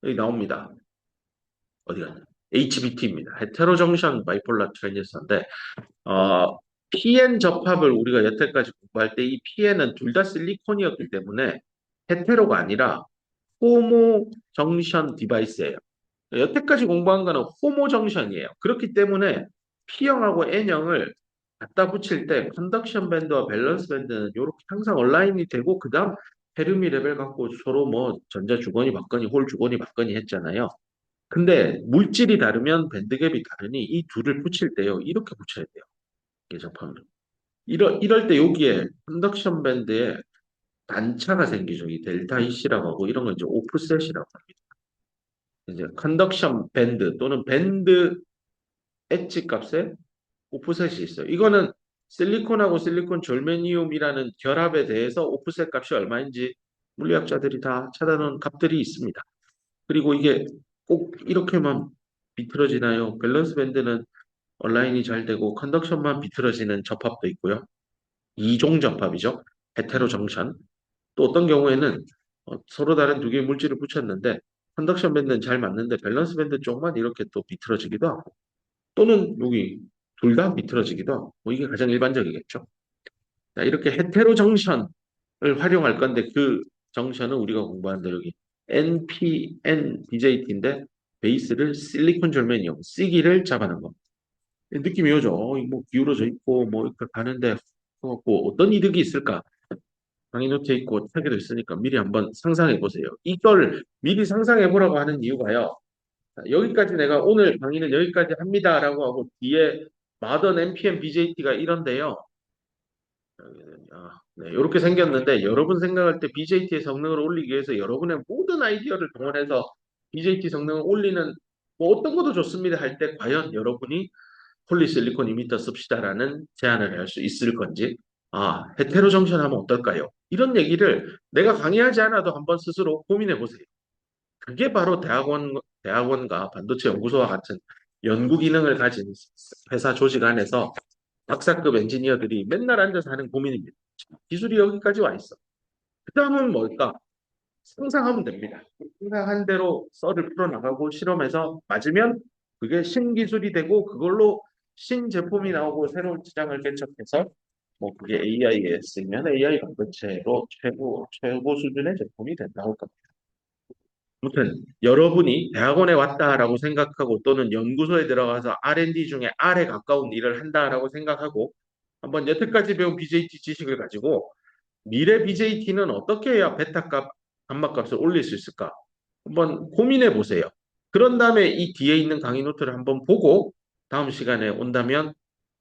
여기 나옵니다. 어디 갔냐? HBT입니다. 헤테로정션 바이폴라 트랜지스터인데 PN 접합을 우리가 여태까지 공부할 때 이 피에는 둘 다 실리콘이었기 때문에 헤테로가 아니라 호모 정션 디바이스예요. 여태까지 공부한 거는 호모 정션이에요. 그렇기 때문에 P형하고 N형을 갖다 붙일 때 컨덕션 밴드와 밸런스 밴드는 이렇게 항상 얼라인이 되고 그다음 페르미 레벨 갖고 서로 뭐 전자 주거니 받거니 홀 주거니 받거니 했잖아요. 근데 물질이 다르면 밴드갭이 다르니 이 둘을 붙일 때요. 이렇게 붙여야 돼요. 예접합니다. 이럴 때 여기에 컨덕션 밴드에 단차가 생기죠. 이 델타 E씨라고 하고 이런 건 이제 오프셋이라고 합니다. 이제 컨덕션 밴드 또는 밴드 엣지 값에 오프셋이 있어요. 이거는 실리콘하고 실리콘 절메니움이라는 결합에 대해서 오프셋 값이 얼마인지 물리학자들이 다 찾아놓은 값들이 있습니다. 그리고 이게 꼭 이렇게만 비틀어지나요? 밸런스 밴드는 온라인이 잘 되고 컨덕션만 비틀어지는 접합도 있고요. 이종 접합이죠. 헤테로 정션. 또 어떤 경우에는 서로 다른 두 개의 물질을 붙였는데 컨덕션 밴드는 잘 맞는데 밸런스 밴드 쪽만 이렇게 또 비틀어지기도 하고 또는 여기 둘 다 비틀어지기도 하고 뭐 이게 가장 일반적이겠죠. 자, 이렇게 헤테로 정션을 활용할 건데 그 정션은 우리가 공부한 대로 여기 NPN BJT인데 베이스를 실리콘 절메니um C기를 잡아놓은 겁니다. 느낌이 오죠. 뭐 기울어져 있고 뭐 이렇게 가는데 뭐 어떤 이득이 있을까? 강의 노트에 있고 책에도 있으니까 미리 한번 상상해 보세요. 이걸 미리 상상해 보라고 하는 이유가요. 자, 여기까지 내가 오늘 강의는 여기까지 합니다라고 하고 뒤에 마던 NPM BJT가 이런데요. 네, 이렇게 생겼는데 여러분 생각할 때 BJT의 성능을 올리기 위해서 여러분의 모든 아이디어를 동원해서 BJT 성능을 올리는 뭐 어떤 것도 좋습니다 할 때 과연 여러분이 폴리실리콘 이미터 씁시다라는 제안을 할 수 있을 건지 헤테로 정션 하면 어떨까요? 이런 얘기를 내가 강의하지 않아도 한번 스스로 고민해 보세요. 그게 바로 대학원과 반도체 연구소와 같은 연구 기능을 가진 회사 조직 안에서 박사급 엔지니어들이 맨날 앉아서 하는 고민입니다. 기술이 여기까지 와 있어. 그 다음은 뭘까? 상상하면 됩니다. 상상한 대로 썰을 풀어나가고 실험해서 맞으면 그게 신기술이 되고 그걸로 신제품이 나오고 새로운 시장을 개척해서 뭐 그게 AI에 쓰이면 AI 반도체로 최고 수준의 제품이 된다고 합니다. 아무튼 여러분이 대학원에 왔다라고 생각하고 또는 연구소에 들어가서 R&D 중에 R에 가까운 일을 한다라고 생각하고 한번 여태까지 배운 BJT 지식을 가지고 미래 BJT는 어떻게 해야 베타 값, 감마 값을 올릴 수 있을까? 한번 고민해 보세요. 그런 다음에 이 뒤에 있는 강의 노트를 한번 보고 다음 시간에 온다면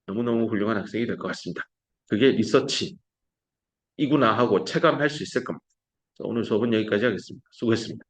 너무너무 훌륭한 학생이 될 것 같습니다. 그게 리서치이구나 하고 체감할 수 있을 겁니다. 오늘 수업은 여기까지 하겠습니다. 수고했습니다.